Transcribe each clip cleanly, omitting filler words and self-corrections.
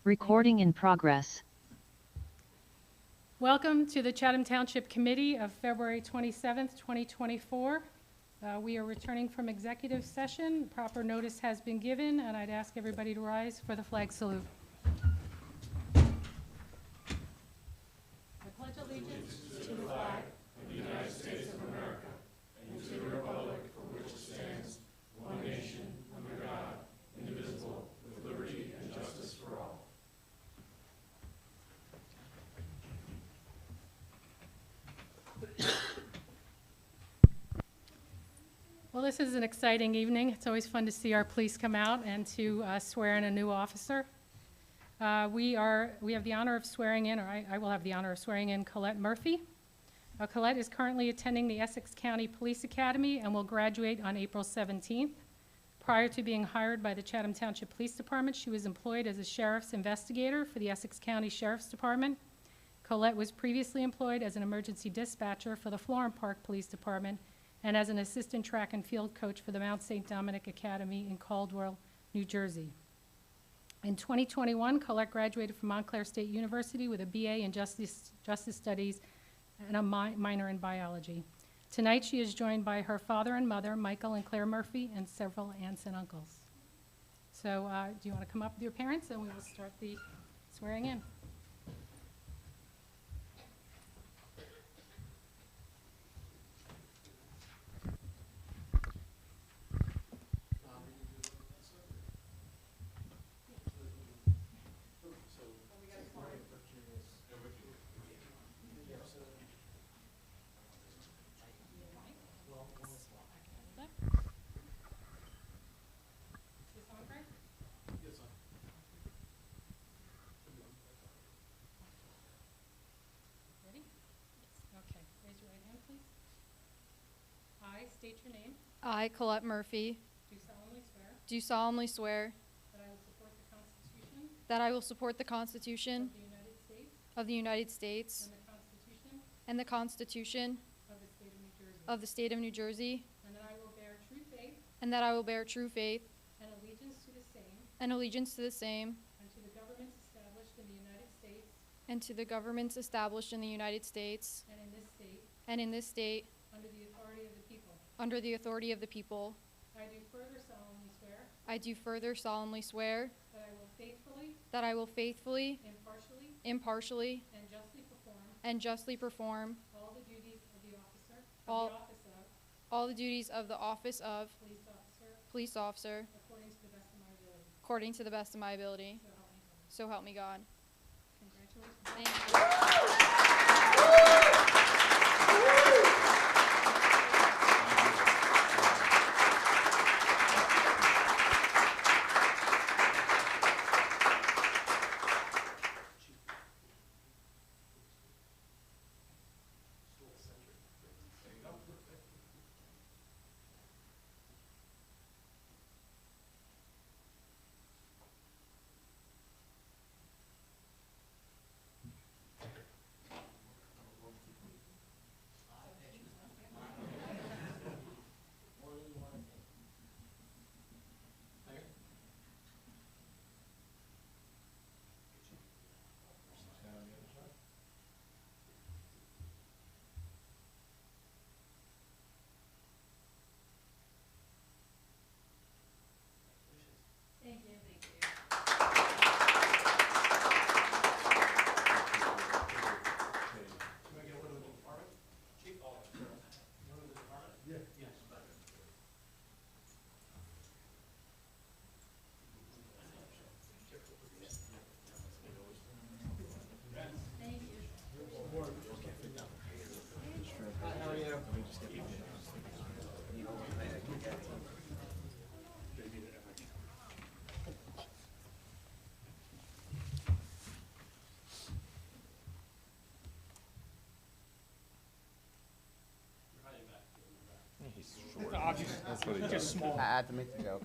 Recording in progress. Welcome to the Chatham Township Committee of February 27th, 2024. We are returning from executive session. Proper notice has been given, and I'd ask everybody to rise for the flag salute. I pledge allegiance to the flag of the United States of America and to the republic for which it stands, one nation, under God, indivisible, with liberty and justice for all. Well, this is an exciting evening. It's always fun to see our police come out and to swear in a new officer. We have the honor of swearing in, or I will have the honor of swearing in Colette Murphy. Colette is currently attending the Essex County Police Academy and will graduate on April 17th. Prior to being hired by the Chatham Township Police Department, she was employed as a sheriff's investigator for the Essex County Sheriff's Department. Colette was previously employed as an emergency dispatcher for the Florham Park Police Department and as an assistant track and field coach for the Mount St. Dominic Academy in Caldwell, New Jersey. In 2021, Colette graduated from Montclair State University with a BA in Justice Studies and a minor in biology. Tonight, she is joined by her father and mother, Michael and Claire Murphy, and several aunts and uncles. So do you want to come up with your parents, and we will start the swearing in. I state your name. I, Colette Murphy, Do solemnly swear that I will support the Constitution I will support the Constitution of the United States of the United States and the Constitution and the Constitution of the State of New Jersey, and that I will bear true faith and that I will bear true faith and allegiance to the same and allegiance to the same and to the governments established in the United States and to the governments established in the United States and in this state and in this state under the authority of the people. under the authority of the people. I do further solemnly swear I do further solemnly swear that I will faithfully, that I will faithfully, impartially, impartially, and justly perform and justly perform all the duties of the officer All- of the office of all the duties of the office of police officer police officer according to the best of my ability. according to the best of my ability. So help me God. So help me God. Congratulations. Thank you. That's what he does. I had to make the joke.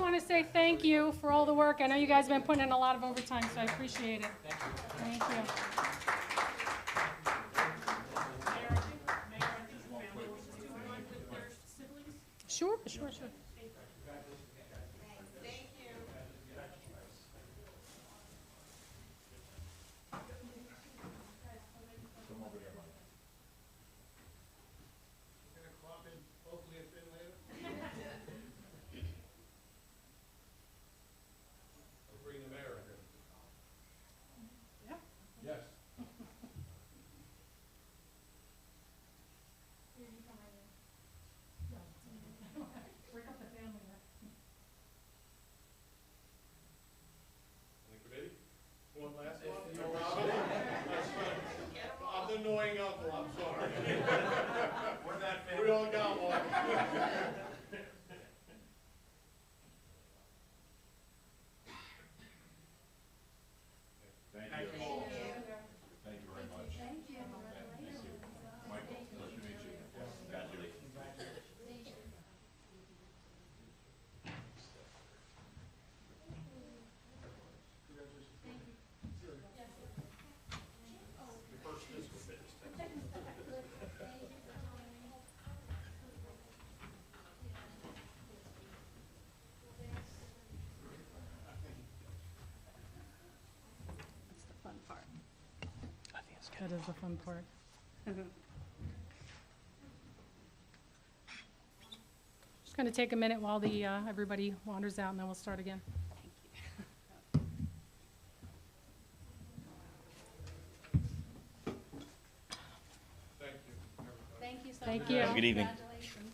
just want to say thank you for all the work. I know you guys have been putting in a lot of overtime, so I appreciate it. Thank you. Sure, sure, sure. Bring the mayor in here. Yes. Break up the family there. On the committee? One last one? No problem? I'm the annoying uncle, I'm sorry. We're that family. We all got one. Thank you. Thank you very much. Thank you. Michael, pleasure to meet you. Congratulations. That's the fun part. That is the fun part. Just going to take a minute while the everybody wanders out, and then we'll start again. Thank you, everybody. Thank you so Thank much. you. Good evening. Congratulations.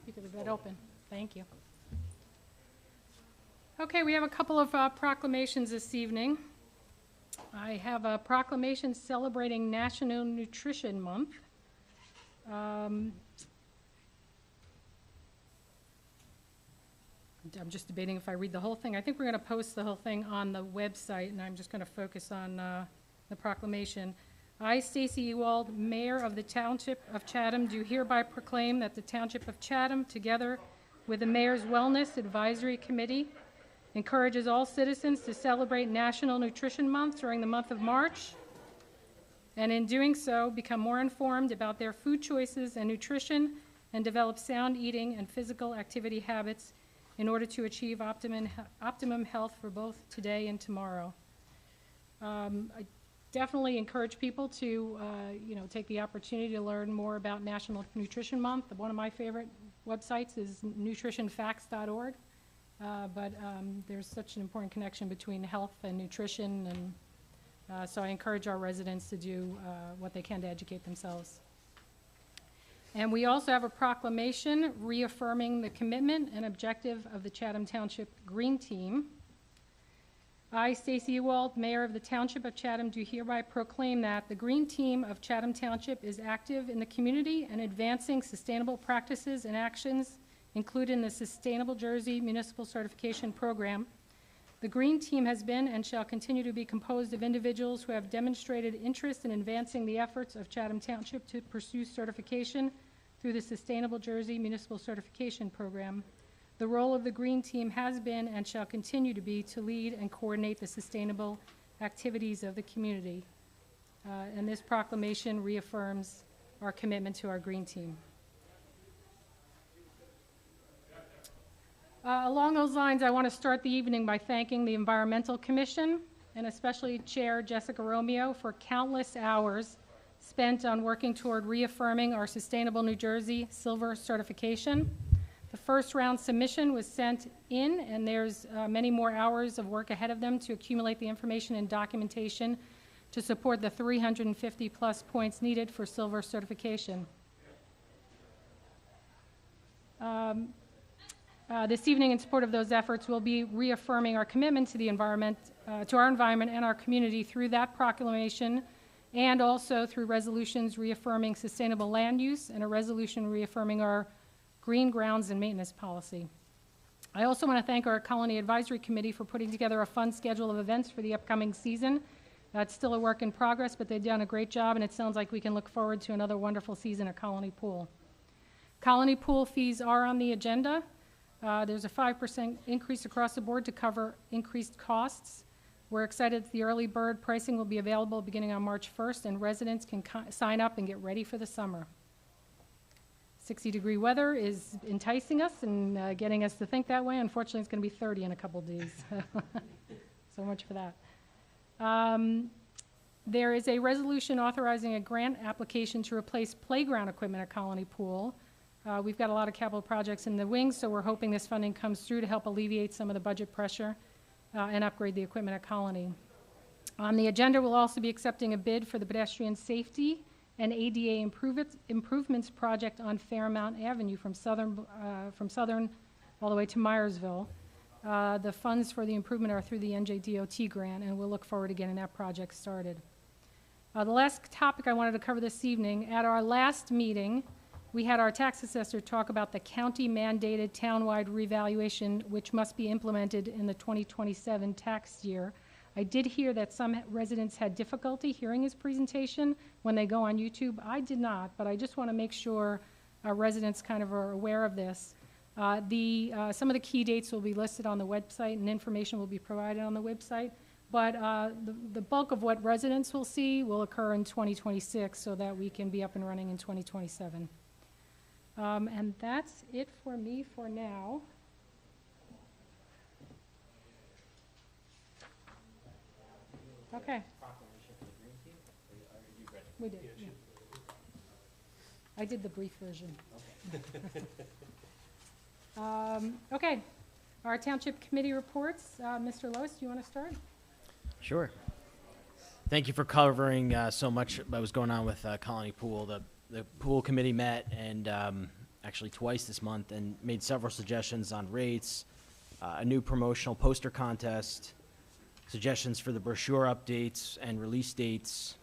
You can leave that open. Thank you. Okay, we have a couple of proclamations this evening. I have a proclamation celebrating National Nutrition Month. I'm just debating if I read the whole thing. I think we're going to post the whole thing on the website, and I'm just going to focus on the proclamation. I, Stacy Ewald, Mayor of the Township of Chatham, do hereby proclaim that the Township of Chatham, together with the Mayor's Wellness Advisory Committee, encourages all citizens to celebrate National Nutrition Month during the month of March, and in doing so, become more informed about their food choices and nutrition, and develop sound eating and physical activity habits in order to achieve optimum health for both today and tomorrow. I definitely encourage people to, take the opportunity to learn more about National Nutrition Month. One of my favorite websites is nutritionfacts.org, but there's such an important connection between health and nutrition, and so I encourage our residents to do what they can to educate themselves. And we also have a proclamation reaffirming the commitment and objective of the Chatham Township Green Team. I, Stacy Ewald, Mayor of the Township of Chatham, do hereby proclaim that the Green Team of Chatham Township is active in the community and advancing sustainable practices and actions included in the Sustainable Jersey Municipal Certification Program. The Green Team has been and shall continue to be composed of individuals who have demonstrated interest in advancing the efforts of Chatham Township to pursue certification through the Sustainable Jersey Municipal Certification Program. The role of the Green Team has been and shall continue to be to lead and coordinate the sustainable activities of the community. And this proclamation reaffirms our commitment to our Green Team. Along those lines, I want to start the evening by thanking the Environmental Commission, and especially Chair Jessica Romeo, for countless hours spent on working toward reaffirming our Sustainable New Jersey Silver certification. The first round submission was sent in, and there's many more hours of work ahead of them to accumulate the information and documentation to support the 350 plus points needed for silver certification. This evening, in support of those efforts, we'll be reaffirming our commitment to the environment, to our environment and our community through that proclamation, and also through resolutions reaffirming sustainable land use and a resolution reaffirming our green grounds and maintenance policy. I also want to thank our Colony Advisory Committee for putting together a fun schedule of events for the upcoming season. It's still a work in progress, but they've done a great job, and it sounds like we can look forward to another wonderful season at Colony Pool. Colony Pool fees are on the agenda. There's a 5% increase across the board to cover increased costs. We're excited that the early bird pricing will be available beginning on March 1st, and residents can sign up and get ready for the summer. 60-degree weather is enticing us and getting us to think that way. Unfortunately, it's going to be 30 in a couple days. So much for that. There is a resolution authorizing a grant application to replace playground equipment at Colony Pool. We've got a lot of capital projects in the wings, so we're hoping this funding comes through to help alleviate some of the budget pressure and upgrade the equipment at Colony. On the agenda, we'll also be accepting a bid for the pedestrian safety and ADA improvements project on Fairmount Avenue from Southern all the way to Myersville. The funds for the improvement are through the NJDOT grant, and we'll look forward to getting that project started. The last topic I wanted to cover this evening, at our last meeting, we had our tax assessor talk about the county-mandated townwide revaluation, which must be implemented in the 2027 tax year. I did hear that some residents had difficulty hearing his presentation when they go on YouTube. I did not, but I just want to make sure our residents kind of are aware of this. Some of the key dates will be listed on the website, and information will be provided on the website. But the bulk of what residents will see will occur in 2026, so that we can be up and running in 2027. And that's it for me for now. Okay. We did, yeah. I did the brief version. Okay, our Township Committee reports. Mr. Lois, do you want to start? Sure. Thank you for covering so much that was going on with Colony Pool. The pool committee met and actually twice this month and made several suggestions on rates, a new promotional poster contest, suggestions for the brochure updates and release dates,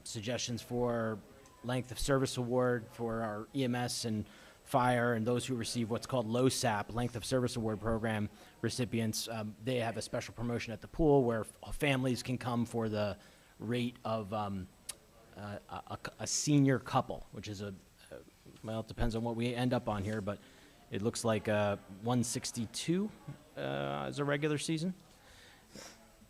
suggestions for length of service award for our EMS and fire and those who receive what's called LOSAP, Length of Service Award Program recipients. They have a special promotion at the pool where families can come for the rate of a senior couple, which is well, it depends on what we end up on here, but it looks like 162 as a regular season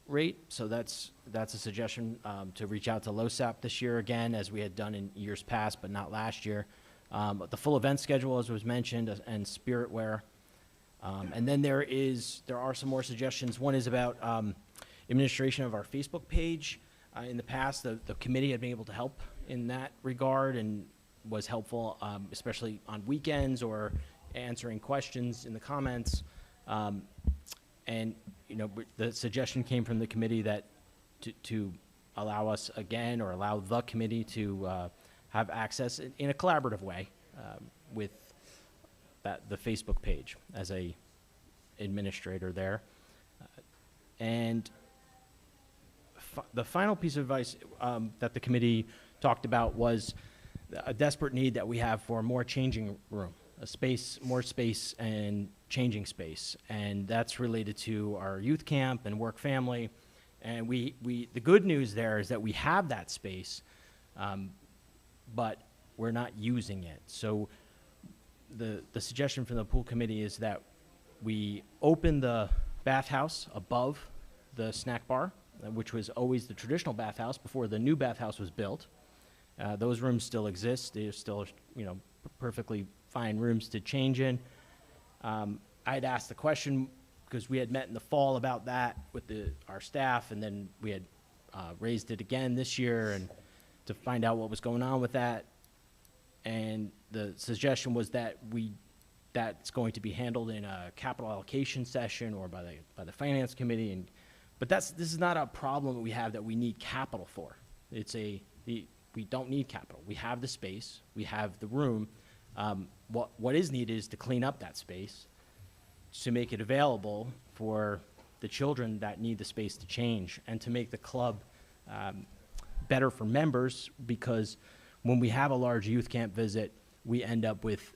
rate. So that's a suggestion to reach out to LOSAP this year again, as we had done in years past, but not last year. The full event schedule, as was mentioned, and spirit wear. And then there are some more suggestions. One is about administration of our Facebook page. In the past, the committee had been able to help in that regard and was helpful, especially on weekends or answering questions in the comments. And the suggestion came from the committee that to allow us again, or allow the committee to have access in a collaborative way with the Facebook page as a administrator there. And the final piece of advice that the committee talked about was a desperate need that we have for more changing room, more space and changing space. And that's related to our youth camp and work family. And the good news there is that we have that space, but we're not using it. So the suggestion from the pool committee is that we open the bathhouse above the snack bar, which was always the traditional bathhouse before the new bathhouse was built. Those rooms still exist. They're still, perfectly fine rooms to change in. I'd asked the question because we had met in the fall about that with our staff, and then we had raised it again this year and to find out what was going on with that. And the suggestion was that that's going to be handled in a capital allocation session or by the finance committee. But this is not a problem that we have that we need capital for. We don't need capital. We have the space. We have the room. What is needed is to clean up that space to make it available for the children that need the space to change, and to make the club better for members, because when we have a large youth camp visit, we end up with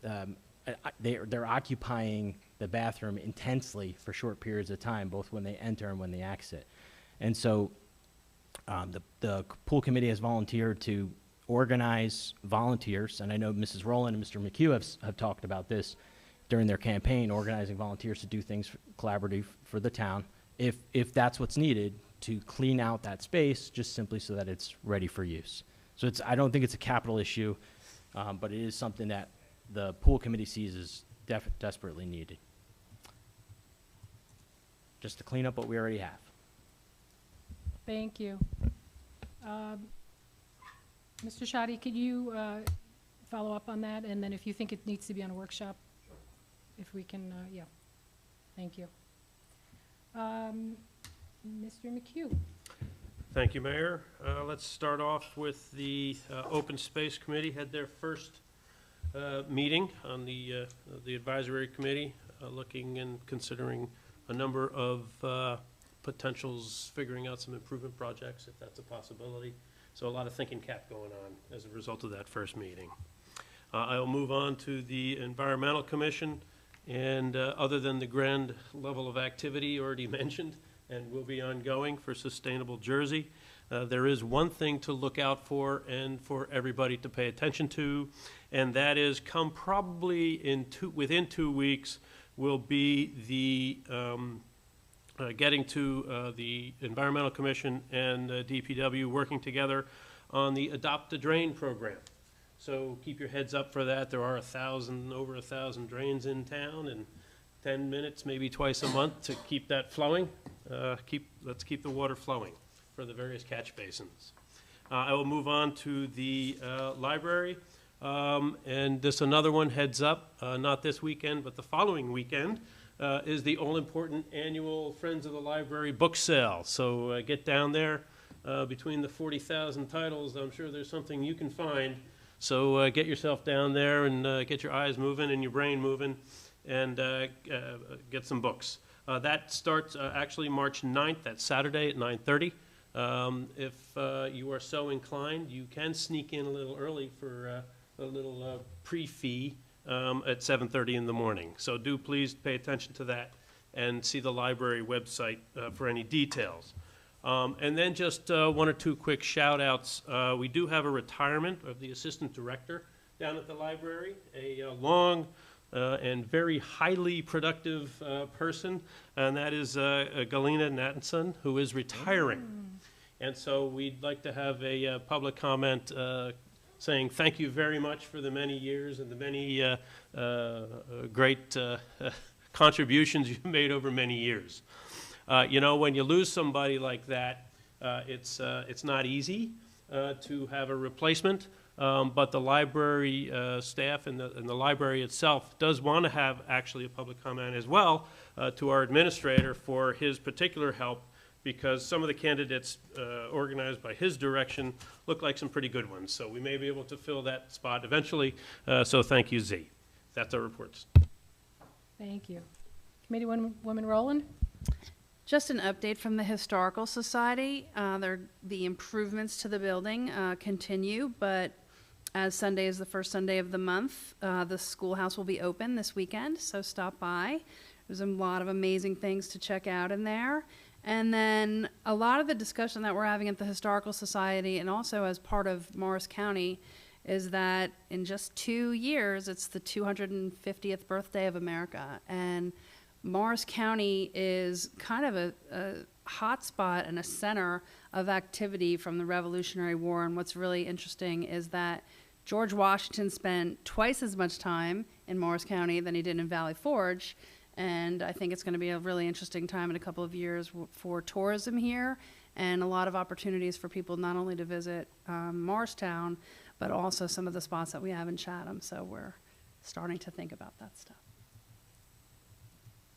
they're occupying the bathroom intensely for short periods of time, both when they enter and when they exit. And so the pool committee has volunteered to organize volunteers, and I know Mrs. Rowland and Mr. McHugh have talked about this during their campaign, organizing volunteers to do things collaborative for the town, if that's what's needed, to clean out that space, just simply so that it's ready for use. So I don't think it's a capital issue, but it is something that the pool committee sees as desperately needed. Just to clean up what we already have. Thank you. Mr. Shoddy, could you follow up on that? And then if you think it needs to be on a workshop, if we can, yeah. Thank you. Mr. McHugh. Thank you, Mayor. Let's start off with the Open Space Committee had their first meeting on the advisory committee, looking and considering a number of potentials, figuring out some improvement projects, if that's a possibility. So a lot of thinking cap going on as a result of that first meeting. I will move on to the Environmental Commission, and other than the grand level of activity already mentioned and will be ongoing for Sustainable Jersey, there is one thing to look out for and for everybody to pay attention to, and that is come probably within 2 weeks will be the getting to the Environmental Commission and DPW working together on the Adopt a Drain program. So keep your heads up for that. There are over 1,000 drains in town, and 10 minutes, maybe twice a month, to keep that flowing. Let's keep the water flowing for the various catch basins. I will move on to the library, and this another one heads up, not this weekend, but the following weekend, is the all-important annual Friends of the Library book sale. So get down there. Between the 40,000 titles, I'm sure there's something you can find. So get yourself down there and get your eyes moving and your brain moving, and get some books. That starts actually March 9th, that's Saturday at 9:30. If you are so inclined, you can sneak in a little early for a little pre-fee at 7:30 in the morning. So do please pay attention to that and see the library website for any details. And then just one or two quick shout outs. We do have a retirement of the assistant director down at the library, a long and very highly productive person, and that is Galina Nathanson, who is retiring. And so we'd like to have a public comment saying thank you very much for the many years and the many great contributions you've made over many years. You know, when you lose somebody like that, it's not easy to have a replacement, but the library staff and the library itself does want to have actually a public comment as well to our administrator for his particular help, because some of the candidates organized by his direction look like some pretty good ones. So we may be able to fill that spot eventually. So thank you, Z. That's our reports. Thank you. Committee Woman Rowland? Just an update from the Historical Society. The improvements to the building continue, but as Sunday is the first Sunday of the month, the schoolhouse will be open this weekend, so stop by. There's a lot of amazing things to check out in there. And then a lot of the discussion that we're having at the Historical Society and also as part of Morris County is that in just 2 years, it's the 250th birthday of America. And Morris County is kind of a hot spot and a center of activity from the Revolutionary War. And what's really interesting is that George Washington spent twice as much time in Morris County than he did in Valley Forge. And I think it's going to be a really interesting time in a couple of years for tourism here, and a lot of opportunities for people not only to visit Morristown, but also some of the spots that we have in Chatham. So we're starting to think about that stuff.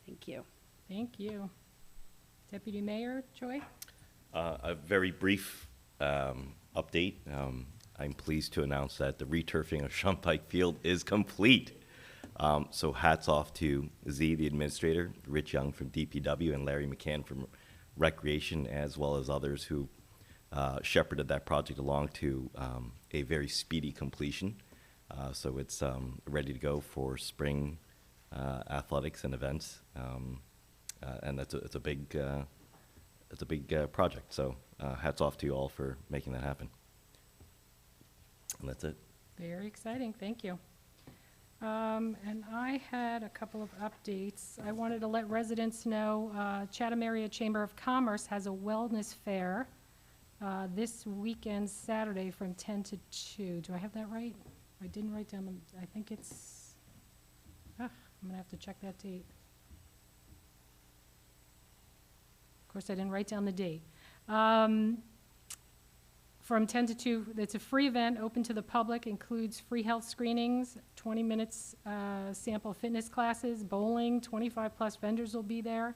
Thank you. Thank you. Deputy Mayor Choi? A very brief update. I'm pleased to announce that the returfing of Shumpike Field is complete. So hats off to Z, the administrator, Rich Young from DPW, and Larry McCann from Recreation, as well as others who shepherded that project along to a very speedy completion. So it's ready to go for spring athletics and events. And it's a big project. So hats off to you all for making that happen. And that's it. Very exciting, thank you. And I had a couple of updates. I wanted to let residents know, Chatham Area Chamber of Commerce has a wellness fair this weekend, Saturday, from 10 to 2. Do I have that right? I didn't write down the, I think it's, I'm gonna have to check that date. Of course, I didn't write down the date. From 10 to 2, it's a free event, open to the public, includes free health screenings, 20 minutes sample fitness classes, bowling, 25-plus vendors will be there.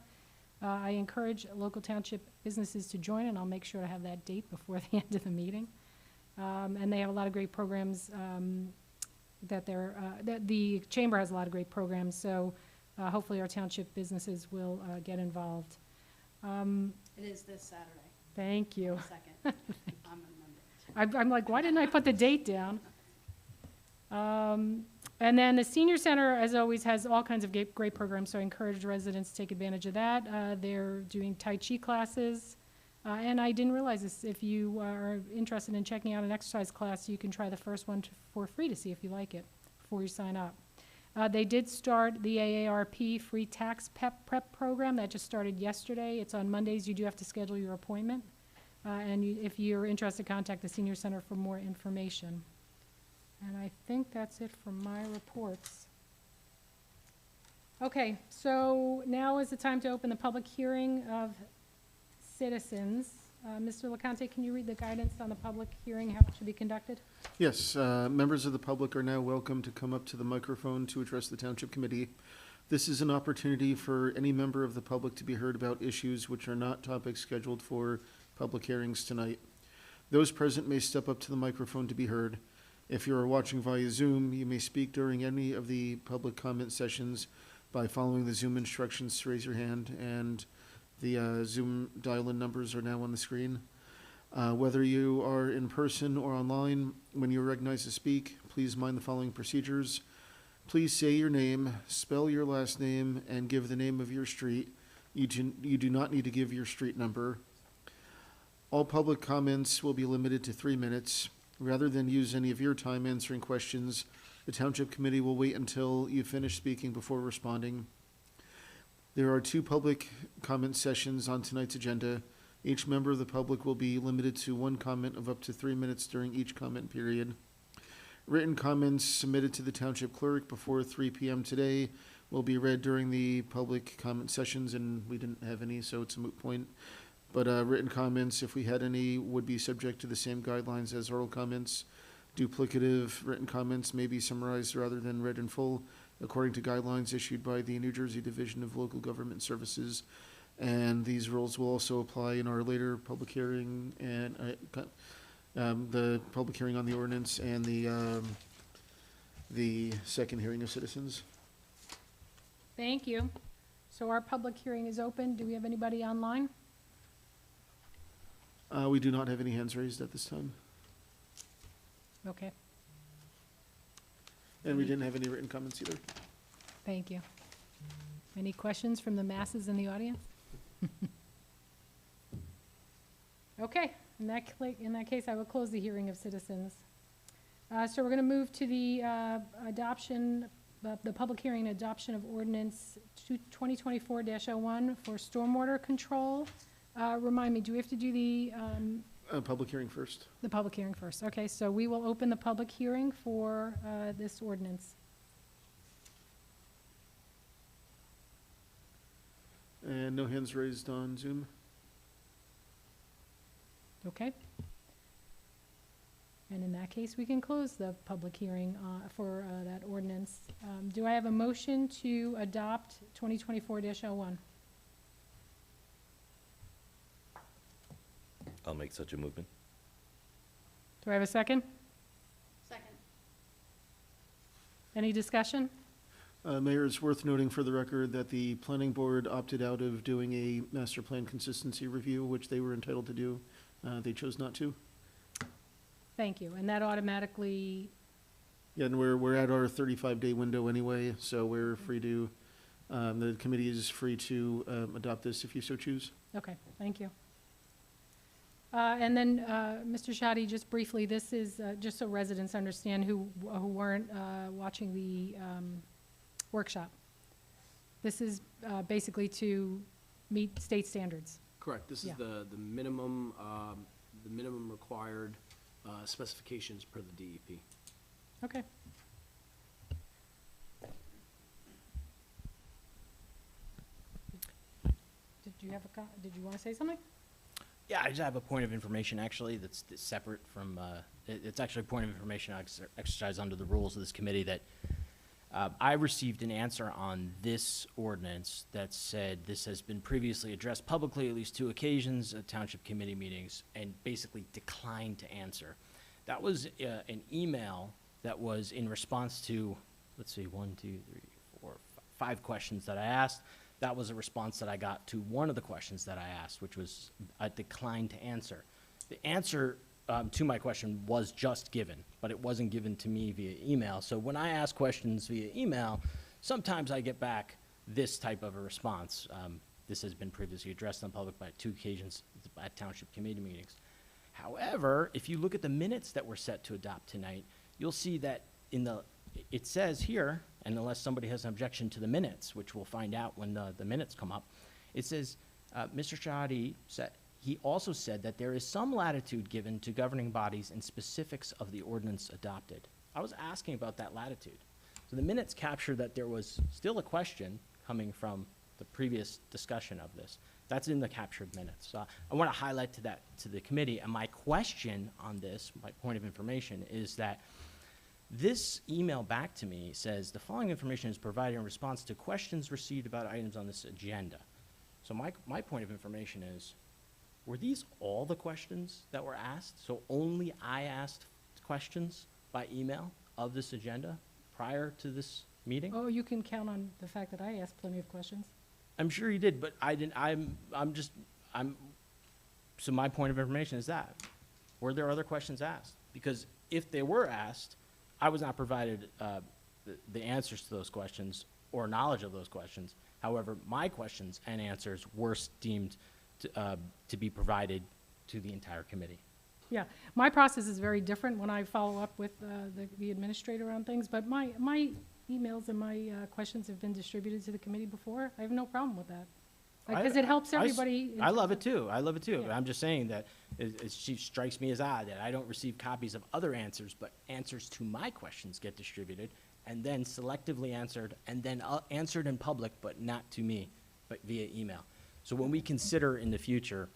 I encourage local township businesses to join, and I'll make sure to have that date before the end of the meeting. And they have a lot of great programs that the chamber has a lot of great programs, so hopefully our township businesses will get involved. It is this Saturday, Thank you. 2nd. On Monday. I'm like, why didn't I put the date down? And then the senior center, as always, has all kinds of great programs, so I encourage residents to take advantage of that. They're doing Tai Chi classes, and I didn't realize this. If you are interested in checking out an exercise class, you can try the first one for free to see if you like it before you sign up. They did start the AARP free tax prep program. That just started yesterday. It's on Mondays. You do have to schedule your appointment. And if you're interested, contact the Senior Center for more information. And I think that's it for my reports. Okay, so now is the time to open the public hearing of citizens. Mr. LeConte, can you read the guidance on the public hearing, how it should be conducted? Yes, members of the public are now welcome to come up to the microphone to address the Township Committee. This is an opportunity for any member of the public to be heard about issues which are not topics scheduled for public hearings tonight. Those present may step up to the microphone to be heard. If you are watching via Zoom, you may speak during any of the public comment sessions by following the Zoom instructions to raise your hand, and the Zoom dial-in numbers are now on the screen. Whether you are in person or online, when you are recognized to speak, please mind the following procedures. Please say your name, spell your last name, and give the name of your street. You do not need to give your street number. All public comments will be limited to 3 minutes. Rather than use any of your time answering questions, the Township Committee will wait until you finish speaking before responding. There are 2 public comment sessions on tonight's agenda. Each member of the public will be limited to 1 comment of up to 3 minutes during each comment period. Written comments submitted to the Township Clerk before 3 p.m. today will be read during the public comment sessions, and we didn't have any, so it's a moot point. But written comments, if we had any, would be subject to the same guidelines as oral comments. Duplicative written comments may be summarized rather than read in full, according to guidelines issued by the New Jersey Division of Local Government Services. And these rules will also apply in our later public hearing and the public hearing on the ordinance and the second hearing of citizens. Thank you. So our public hearing is open. Do we have anybody online? We do not have any hands raised at this time, Okay, and we didn't have any written comments either. thank you. Any questions from the masses in the audience? Okay, in that case, I will close the hearing of citizens. So we're going to move to the adoption, the public hearing and adoption of ordinance 2024-01 for stormwater control. Remind me, do we have to do the Public hearing first. public hearing first? Okay, so we will open the public hearing for this ordinance. And no hands raised on Zoom. Okay? And in that case, we can close the public hearing for that ordinance. Do I have a motion to adopt 2024-01? I'll make such a movement. Do I have a second? Second. Any discussion? Mayor, it's worth noting for the record that the planning board opted out of doing a master plan consistency review, which they were entitled to do. They chose not to. Thank you. And that automatically Yeah, and we're at our 35-day window anyway, so we're free to, the committee is free to adopt this if you so choose. Okay, thank you. And then, Mr. Shadi, just briefly, this is, just so residents understand who weren't watching the workshop. This is basically to meet state standards. Correct. This is Yeah. the minimum required specifications per the DEP. Okay. Did you have did you want to say something? Yeah, I just have a point of information, actually, that's separate from, it's actually a point of information I exercise under the rules of this committee, that I received an answer on this ordinance that said this has been previously addressed publicly at least 2 occasions at township committee meetings, and basically declined to answer. That was an email that was in response to, let's see, 1, 2, 3, 4, 5 questions that I asked. That was a response that I got to one of the questions that I asked, which was a decline to answer. The answer to my question was just given, but it wasn't given to me via email. So when I ask questions via email, sometimes I get back this type of a response. This has been previously addressed on public by 2 occasions at township committee meetings. However, if you look at the minutes that we're set to adopt tonight, you'll see that it says here, and unless somebody has an objection to the minutes, which we'll find out when the minutes come up, it says, Mr. Shadi said, he also said that there is some latitude given to governing bodies in specifics of the ordinance adopted. I was asking about that latitude. So the minutes capture that there was still a question coming from the previous discussion of this. That's in the captured minutes. So I want to highlight to the committee, and my question on this, my point of information, is that this email back to me says the following information is provided in response to questions received about items on this agenda. So my point of information is, were these all the questions that were asked? So only I asked questions by email of this agenda prior to this meeting? Oh, you can count on the fact that I asked plenty of questions. I'm sure you did, but I didn't, so my point of information is that. Were there other questions asked? Because if they were asked, I was not provided the answers to those questions or knowledge of those questions. However, my questions and answers were deemed to be provided to the entire committee. Yeah, my process is very different when I follow up with the administrator on things, but my emails and my questions have been distributed to the committee before. I have no problem with that. Because it helps everybody. I love it too. I love it too. Yeah. I'm just saying that it strikes me as odd that I don't receive copies of other answers, but answers to my questions get distributed and then selectively answered and then answered in public, but not to me, but via email. So when we consider in the future,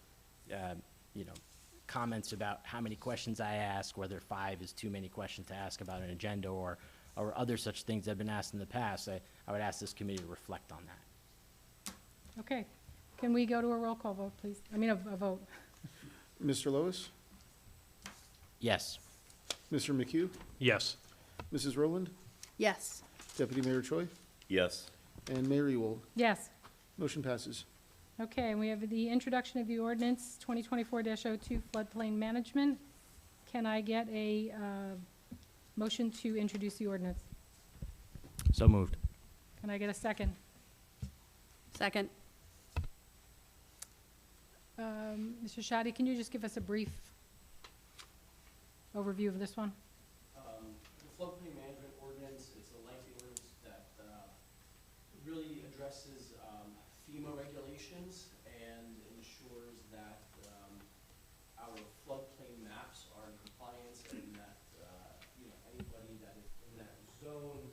comments about how many questions I ask, whether 5 is too many questions to ask about an agenda or other such things that have been asked in the past, I would ask this committee to reflect on that. Okay. Can we go to a roll call vote, please? I mean, a vote. Mr. Lois, Yes. Mr. McHugh, Yes. Mrs. Rowland, Yes. Deputy Mayor Choi, Yes. and Mayor Ewald. Yes. Motion passes. Okay, and we have the introduction of the ordinance 2024-02 floodplain management. Can I get a motion to introduce the ordinance? So moved. Can I get a second? Second. Mr. Shadi, can you just give us a brief overview of this one? The floodplain management ordinance, it's a lengthy ordinance that really addresses FEMA regulations and ensures that our floodplain maps are in compliance and that anybody that is in that zone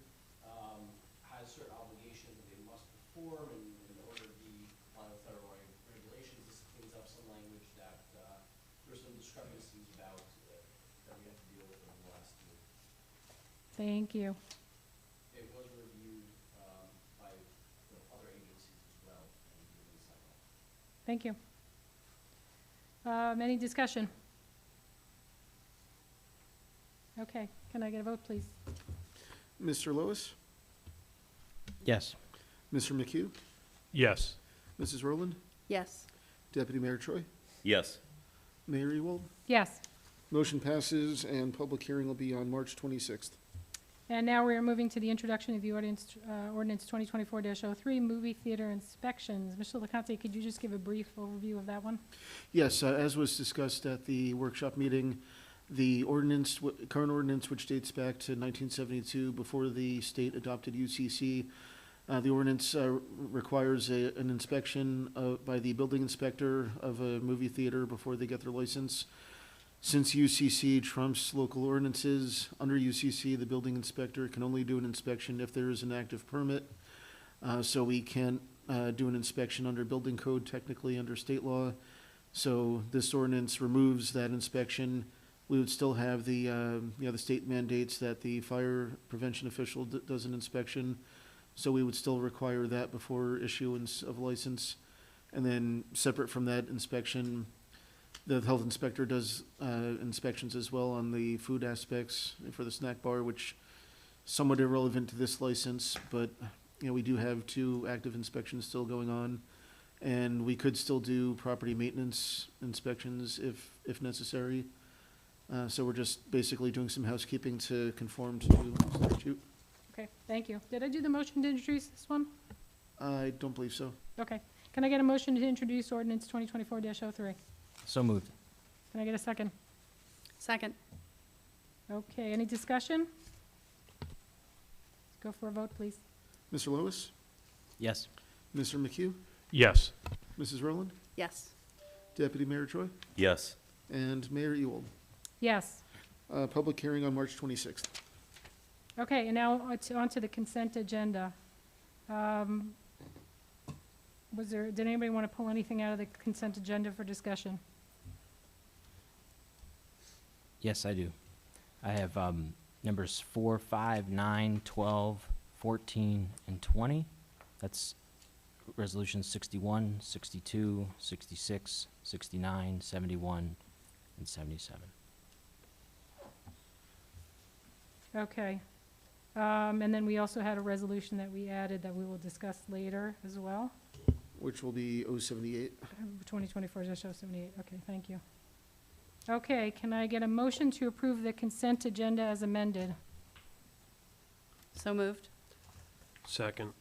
has certain obligations that they must perform in order to be compliant with federal regulations. This cleans up some language that there's some discrepancies about that we have to deal with over the last year. Thank you. It was reviewed by other agencies as well and given sign off. Thank you. Any discussion? Okay, can I get a vote, please? Mr. Lois, Yes. Mr. McHugh, Yes. Mrs. Rowland, Yes. Deputy Mayor Choi, Yes. Mayor Ewald. Yes. Motion passes, and public hearing will be on March 26th. And now we are moving to the introduction of the ordinance 2024-03, movie theater inspections. Mr. LaConte, could you just give a brief overview of that one? Yes, as was discussed at the workshop meeting, the ordinance, current ordinance, which dates back to 1972, before the state adopted UCC, the ordinance requires an inspection by the building inspector of a movie theater before they get their license. Since UCC trumps local ordinances, under UCC, the building inspector can only do an inspection if there is an active permit. So we can't do an inspection under building code, technically under state law. So this ordinance removes that inspection. We would still have the state mandates that the fire prevention official does an inspection. So we would still require that before issuance of license. And then separate from that inspection, the health inspector does inspections as well on the food aspects for the snack bar, which somewhat irrelevant to this license, but we do have 2 active inspections still going on. And we could still do property maintenance inspections if necessary. So we're just basically doing some housekeeping to conform to statute. Okay, thank you. Did I do the motion to introduce this one? I don't believe so. Okay. Can I get a motion to introduce ordinance 2024-03? So moved. Can I get a second? Second. Okay, any discussion? Go for a vote, please. Mr. Lois? Yes. Mr. McHugh? Yes. Mrs. Rowland? Yes. Deputy Mayor Choi? Yes. And Mayor Ewald. Yes. Public hearing on March 26th. Okay, and now on to the consent agenda. Did anybody want to pull anything out of the consent agenda for discussion? Yes, I do. I have numbers 4, 5, 9, 12, 14, and 20. That's resolutions 61, 62, 66, 69, 71, and 77. Okay. And then we also had a resolution that we added that we will discuss later as well. Which will be 078. 2024-078. Okay, thank you. Okay, can I get a motion to approve the consent agenda as amended? So moved. Second.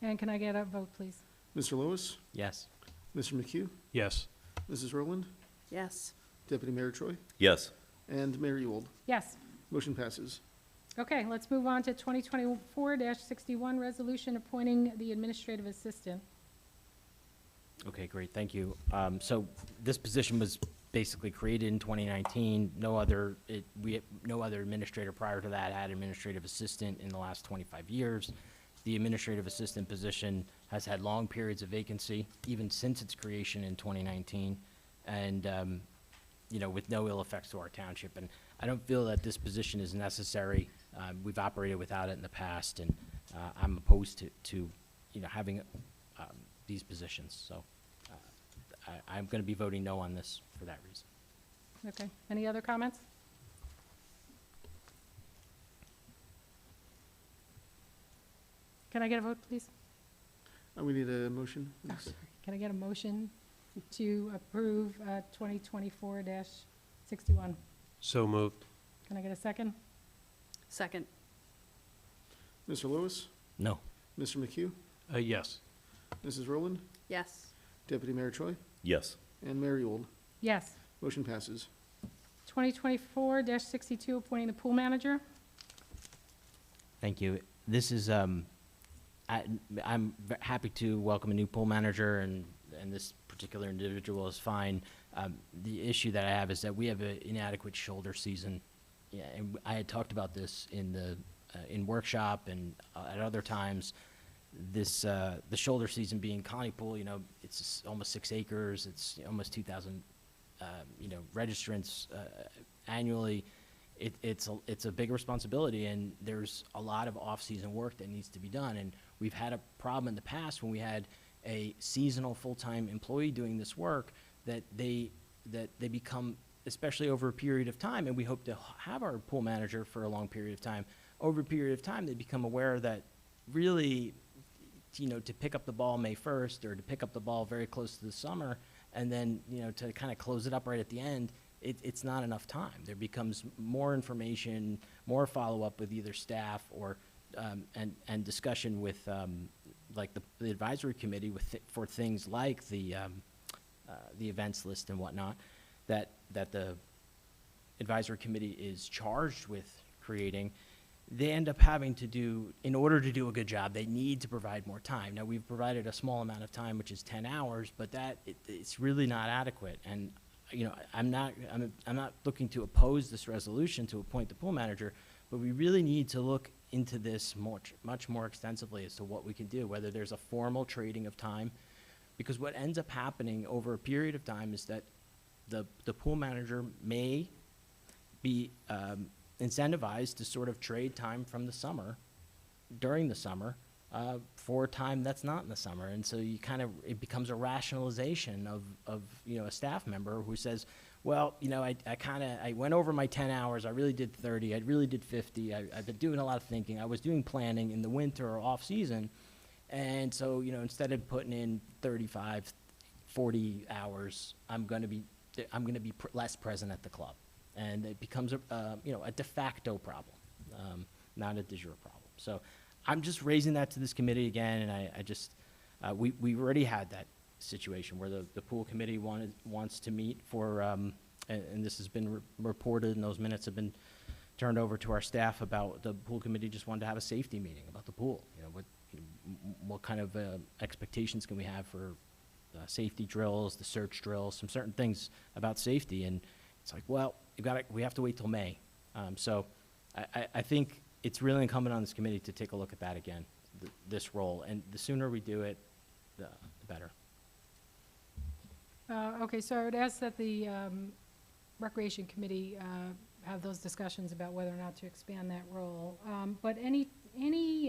And can I get a vote, please? Mr. Lois? Yes. Mr. McHugh? Yes. Mrs. Rowland? Yes. Deputy Mayor Choi? Yes. And Mayor Ewald. Yes. Motion passes. Okay, let's move on to 2024-61, resolution appointing the administrative assistant. Okay, great, thank you. So this position was basically created in 2019. No other administrator prior to that had administrative assistant in the last 25 years. The administrative assistant position has had long periods of vacancy, even since its creation in 2019, and with no ill effects to our township. And I don't feel that this position is necessary. We've operated without it in the past, and I'm opposed to having these positions. So I'm going to be voting no on this for that reason. Okay, any other comments? Can I get a vote, please? We need a motion. Yes. Can I get a motion to approve 2024-61? So moved. Can I get a second? Second. Mr. Lewis? No. Mr. McHugh? Yes. Mrs. Rowland? Yes. Deputy Mayor Choi? Yes. And Mayor Ewald. Yes. Motion passes. 2024-62, appointing the pool manager. Thank you. This is, I'm happy to welcome a new pool manager, and this particular individual is fine. The issue that I have is that we have an inadequate shoulder season. Yeah, and I had talked about this in workshop and at other times. This the shoulder season being Colony Pool, it's almost 6 acres. It's almost 2,000, registrants annually. It's a big responsibility, and there's a lot of off-season work that needs to be done. And we've had a problem in the past when we had a seasonal full-time employee doing this work that they become, especially over a period of time, and we hope to have our pool manager for a long period of time. Over a period of time, they become aware that really, to pick up the ball May 1st or to pick up the ball very close to the summer, and then, to kind of close it up right at the end, it's not enough time. There becomes more information, more follow-up with either staff or, and discussion with, like the advisory committee for things like the events list and whatnot, that the advisory committee is charged with creating. They end up having to do, in order to do a good job, they need to provide more time. Now, we've provided a small amount of time, which is 10 hours, but it's really not adequate. And, you know, I'm not looking to oppose this resolution to appoint the pool manager, but we really need to look into this much more extensively as to what we can do, whether there's a formal trading of time. Because what ends up happening over a period of time is that the pool manager may be incentivized to sort of trade time from the summer, during the summer, for time that's not in the summer. And so it becomes a rationalization of, you know, a staff member who says, well, you know, I went over my 10 hours, I really did 30, I really did 50, I've been doing a lot of thinking, I was doing planning in the winter or off season, and so, you know, instead of putting in 35, 40 hours, I'm gonna be less present at the club. And it becomes you know, a de facto problem, not a de jure problem. So I'm just raising that to this committee again, and we already had that situation where the pool committee wants to meet for, and this has been reported, and those minutes have been turned over to our staff about the pool committee just wanted to have a safety meeting about the pool. You know, what kind of expectations can we have for safety drills, the search drills, some certain things about safety, and it's like, well, we have to wait till May. So I think it's really incumbent on this committee to take a look at that again, this role, and the sooner we do it, the better. Okay, so I would ask that the Recreation Committee have those discussions about whether or not to expand that role. But any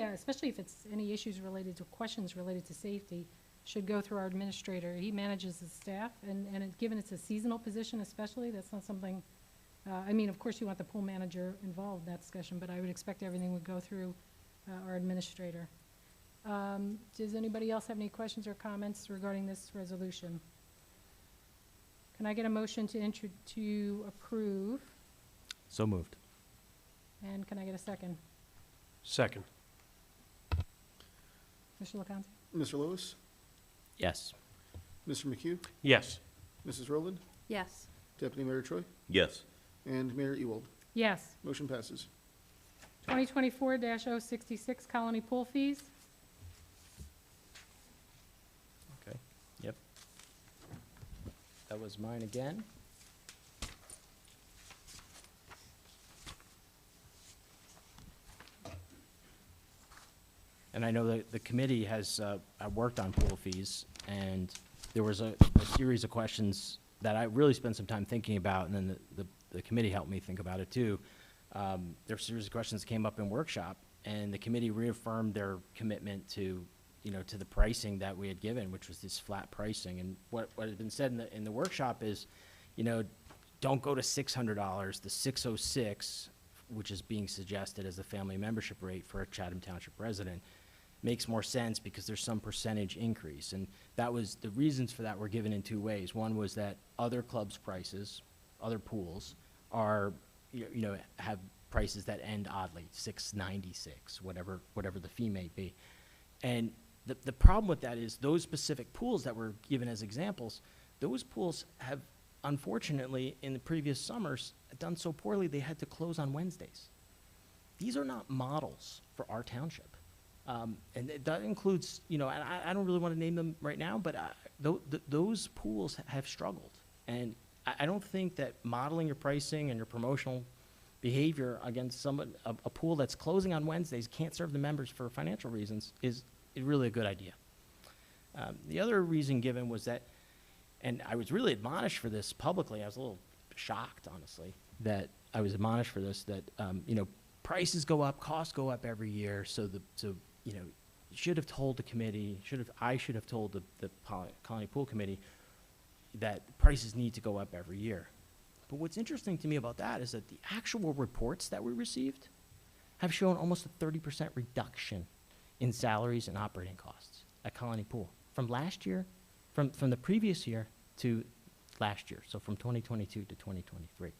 especially if it's any issues related to questions related to safety, should go through our administrator. He manages the staff, and given it's a seasonal position especially, that's not something, I mean, of course you want the pool manager involved in that discussion, but I would expect everything would go through our administrator. Does anybody else have any questions or comments regarding this resolution? Can I get a motion to approve? So moved. And can I get a second? Second. Mr. LaConte? Mr. Lewis, Yes. Mr. McHugh, Yes. Mrs. Rowland, Yes. Deputy Mayor Troy, Yes. and Mayor Ewald. Yes. Motion passes. 2024-066 Colony Pool Fees. Okay. Yep. That was mine again. And I know that the committee has worked on pool fees, and there was a series of questions that I really spent some time thinking about, and then the committee helped me think about it too. There were a series of questions that came up in workshop, and the committee reaffirmed their commitment to, you know, to the pricing that we had given, which was this flat pricing. And what had been said in the workshop is, you know, don't go to $600, the $606, which is being suggested as the family membership rate for a Chatham Township resident, makes more sense because there's some percentage increase. And that was, the reasons for that were given in two ways. One was that other clubs' prices, other pools, are, you know, have prices that end oddly, $696, whatever the fee may be. And the problem with that is those specific pools that were given as examples, those pools have, unfortunately, in the previous summers, done so poorly they had to close on Wednesdays. These are not models for our township. And that includes, you know, and I don't really want to name them right now, but those pools have struggled. And I don't think that modeling your pricing and your promotional behavior against a pool that's closing on Wednesdays, can't serve the members for financial reasons, is really a good idea. The other reason given was that, and I was really admonished for this publicly, I was a little shocked, honestly, that I was admonished for this, that, you know, prices go up, costs go up every year, so you know, you should have told the committee, I should have told the Colony Pool Committee that prices need to go up every year. But what's interesting to me about that is that the actual reports that we received have shown almost a 30% reduction in salaries and operating costs at Colony Pool from last year, from the previous year to last year, so from 2022 to 2023.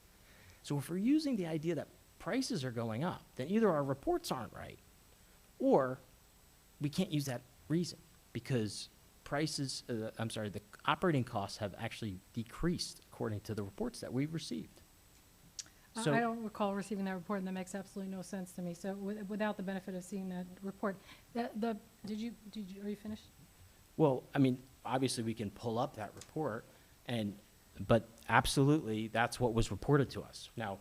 So if we're using the idea that prices are going up, then either our reports aren't right, or we can't use that reason, because prices, the operating costs have actually decreased according to the reports that we've received. So, I don't recall receiving that report, and that makes absolutely no sense to me. So without the benefit of seeing that report, are you finished? well, I mean, obviously, we can pull up that report, but absolutely, that's what was reported to us. Now,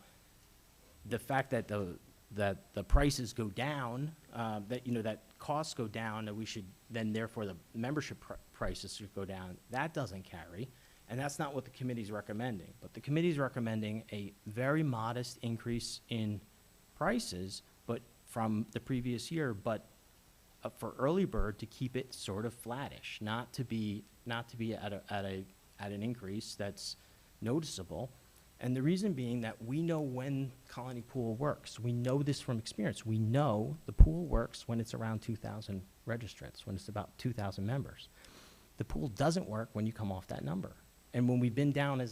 the fact that the prices go down, that costs go down, that we should, then therefore the membership prices should go down, that doesn't carry. And that's not what the committee's recommending. But the committee's recommending a very modest increase in prices, but from the previous year, but for early bird to keep it sort of flattish, not to be at an increase that's noticeable. And the reason being that we know when Colony Pool works. We know this from experience. We know the pool works when it's around 2,000 registrants, when it's about 2,000 members. The pool doesn't work when you come off that number. And when we've been down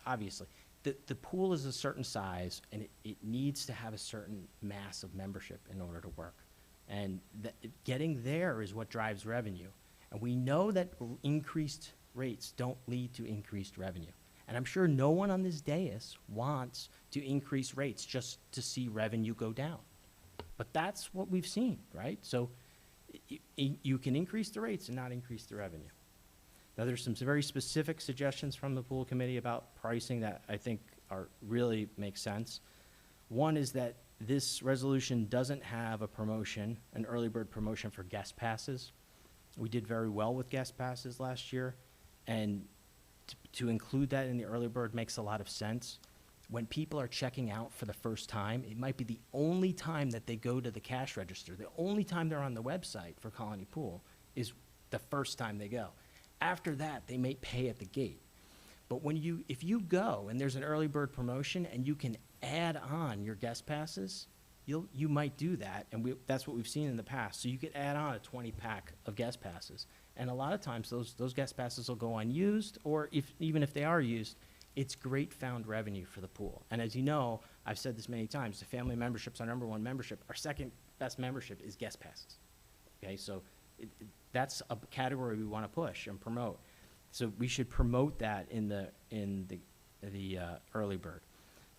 obviously, the pool is a certain size, and it needs to have a certain mass of membership in order to work. And getting there is what drives revenue. And we know that increased rates don't lead to increased revenue. And I'm sure no one on this dais wants to increase rates just to see revenue go down. But that's what we've seen, right? So you can increase the rates and not increase the revenue. Now, there's some very specific suggestions from the pool committee about pricing that I think really make sense. One is that this resolution doesn't have a promotion, an early bird promotion for guest passes. We did very well with guest passes last year, and to include that in the early bird makes a lot of sense. When people are checking out for the first time, it might be the only time that they go to the cash register. The only time they're on the website for Colony Pool is the first time they go. After that, they may pay at the gate. But if you go and there's an early bird promotion and you can add on your guest passes, you might do that, and that's what we've seen in the past. So you could add on a 20-pack of guest passes, and a lot of times those guest passes will go unused, or even if they are used, it's great found revenue for the pool. And as you know, I've said this many times, the family membership's our number one membership. Our second best membership is guest passes. Okay, so that's a category we want to push and promote. So we should promote that in the early bird.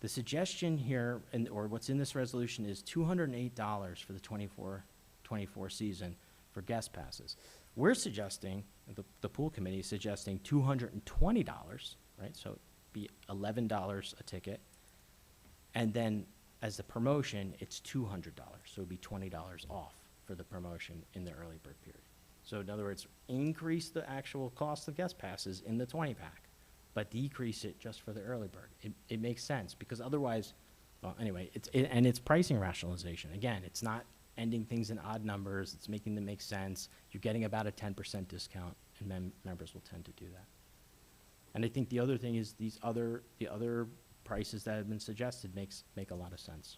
The suggestion here, or what's in this resolution, is $208 for the 24 season for guest passes. We're suggesting, the pool committee is suggesting $220, right? So it'd be $11 a ticket. And then as the promotion, it's $200. So it'd be $20 off for the promotion in the early bird period. So in other words, increase the actual cost of guest passes in the 20-pack, but decrease it just for the early bird. It makes sense, because otherwise, well, anyway, it's pricing rationalization. Again, it's not ending things in odd numbers. It's making them make sense. You're getting about a 10% discount, and members will tend to do that. And I think the other thing is the other prices that have been suggested make a lot of sense.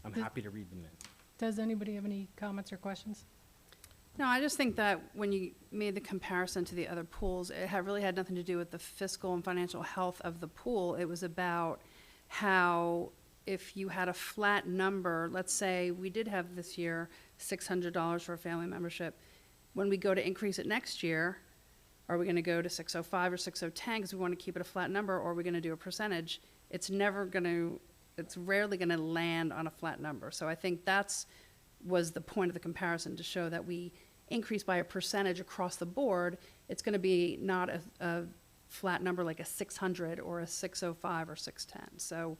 I'm happy to read them in. Does anybody have any comments or questions? No, I just think that when you made the comparison to the other pools, it really had nothing to do with the fiscal and financial health of the pool. It was about how if you had a flat number, let's say we did have this year $600 for a family membership. When we go to increase it next year, are we going to go to 605 or 610 because we want to keep it a flat number, or are we going to do a percentage? It's rarely going to land on a flat number. So I think was the point of the comparison, to show that we increase by a percentage across the board. It's going to be not a flat number like a 600 or a 605 or 610. So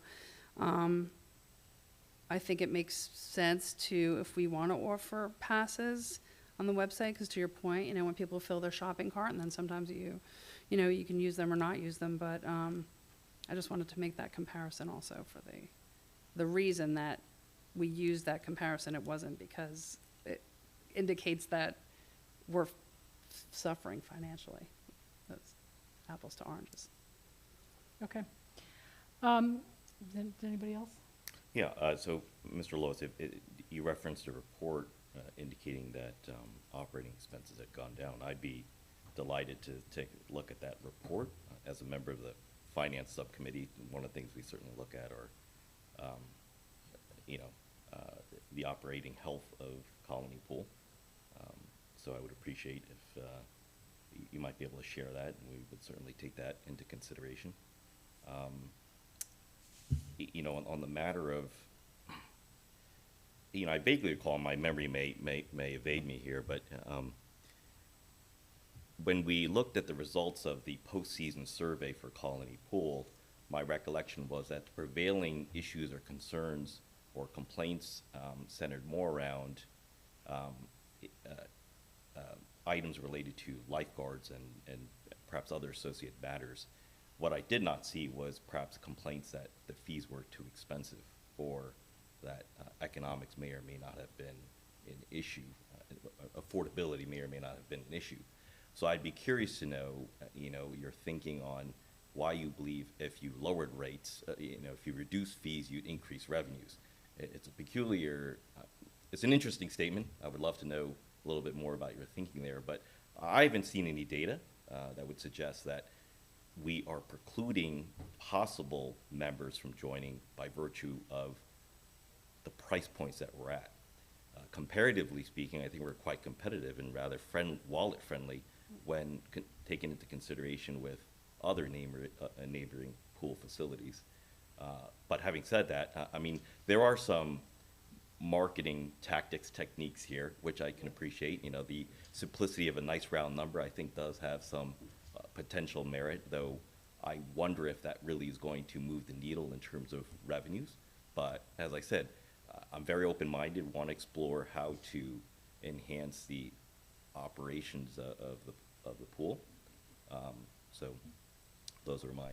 I think it makes sense if we want to offer passes on the website, because to your point, when people fill their shopping cart, and then sometimes you can use them or not use them, but I just wanted to make that comparison also for the reason that we used that comparison. It wasn't because it indicates that we're suffering financially. That's apples to oranges. Okay. Did anybody else? Yeah, so Mr. Lois, you referenced a report indicating that operating expenses had gone down. I'd be delighted to take a look at that report. As a member of the Finance Subcommittee, one of the things we certainly look at are, you know, the operating health of Colony Pool. So I would appreciate if you might be able to share that, and we would certainly take that into consideration. You know, on the matter of, you know, I vaguely recall, my memory may evade me here, but when we looked at the results of the postseason survey for Colony Pool, my recollection was that the prevailing issues or concerns or complaints centered more around items related to lifeguards and perhaps other associated matters. What I did not see was perhaps complaints that the fees were too expensive, or that economics may or may not have been an issue, affordability may or may not have been an issue. So I'd be curious to know, you know, your thinking on why you believe if you lowered rates, you know, if you reduce fees, you'd increase revenues. It's a peculiar, it's an interesting statement. I would love to know a little bit more about your thinking there, but I haven't seen any data that would suggest that we are precluding possible members from joining by virtue of the price points that we're at. Comparatively speaking, I think we're quite competitive and rather wallet friendly when taken into consideration with other neighboring pool facilities. But having said that, I mean, there are some marketing tactics, techniques here, which I can appreciate. You know, the simplicity of a nice round number, I think, does have some potential merit, though I wonder if that really is going to move the needle in terms of revenues. But as I said, I'm very open-minded, want to explore how to enhance the operations of the pool. So those are my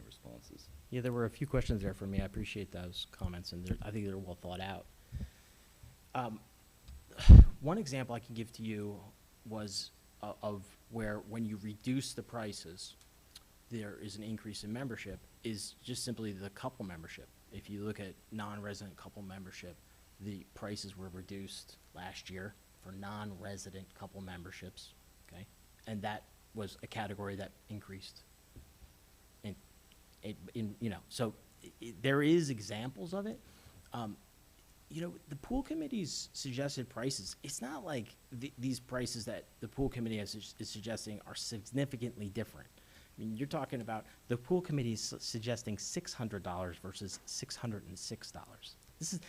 responses. Yeah, there were a few questions there for me. I appreciate those comments, and I think they're well thought out. One example I can give to you was of where when you reduce the prices, there is an increase in membership, is just simply the couple membership. If you look at non-resident couple membership, the prices were reduced last year for non-resident couple memberships, okay? And that was a category that increased in you know, so there is examples of it. You know, the pool committee's suggested prices, it's not like these prices that the pool committee is suggesting are significantly different. I mean, you're talking about the pool committee is suggesting $600 versus $606. This is,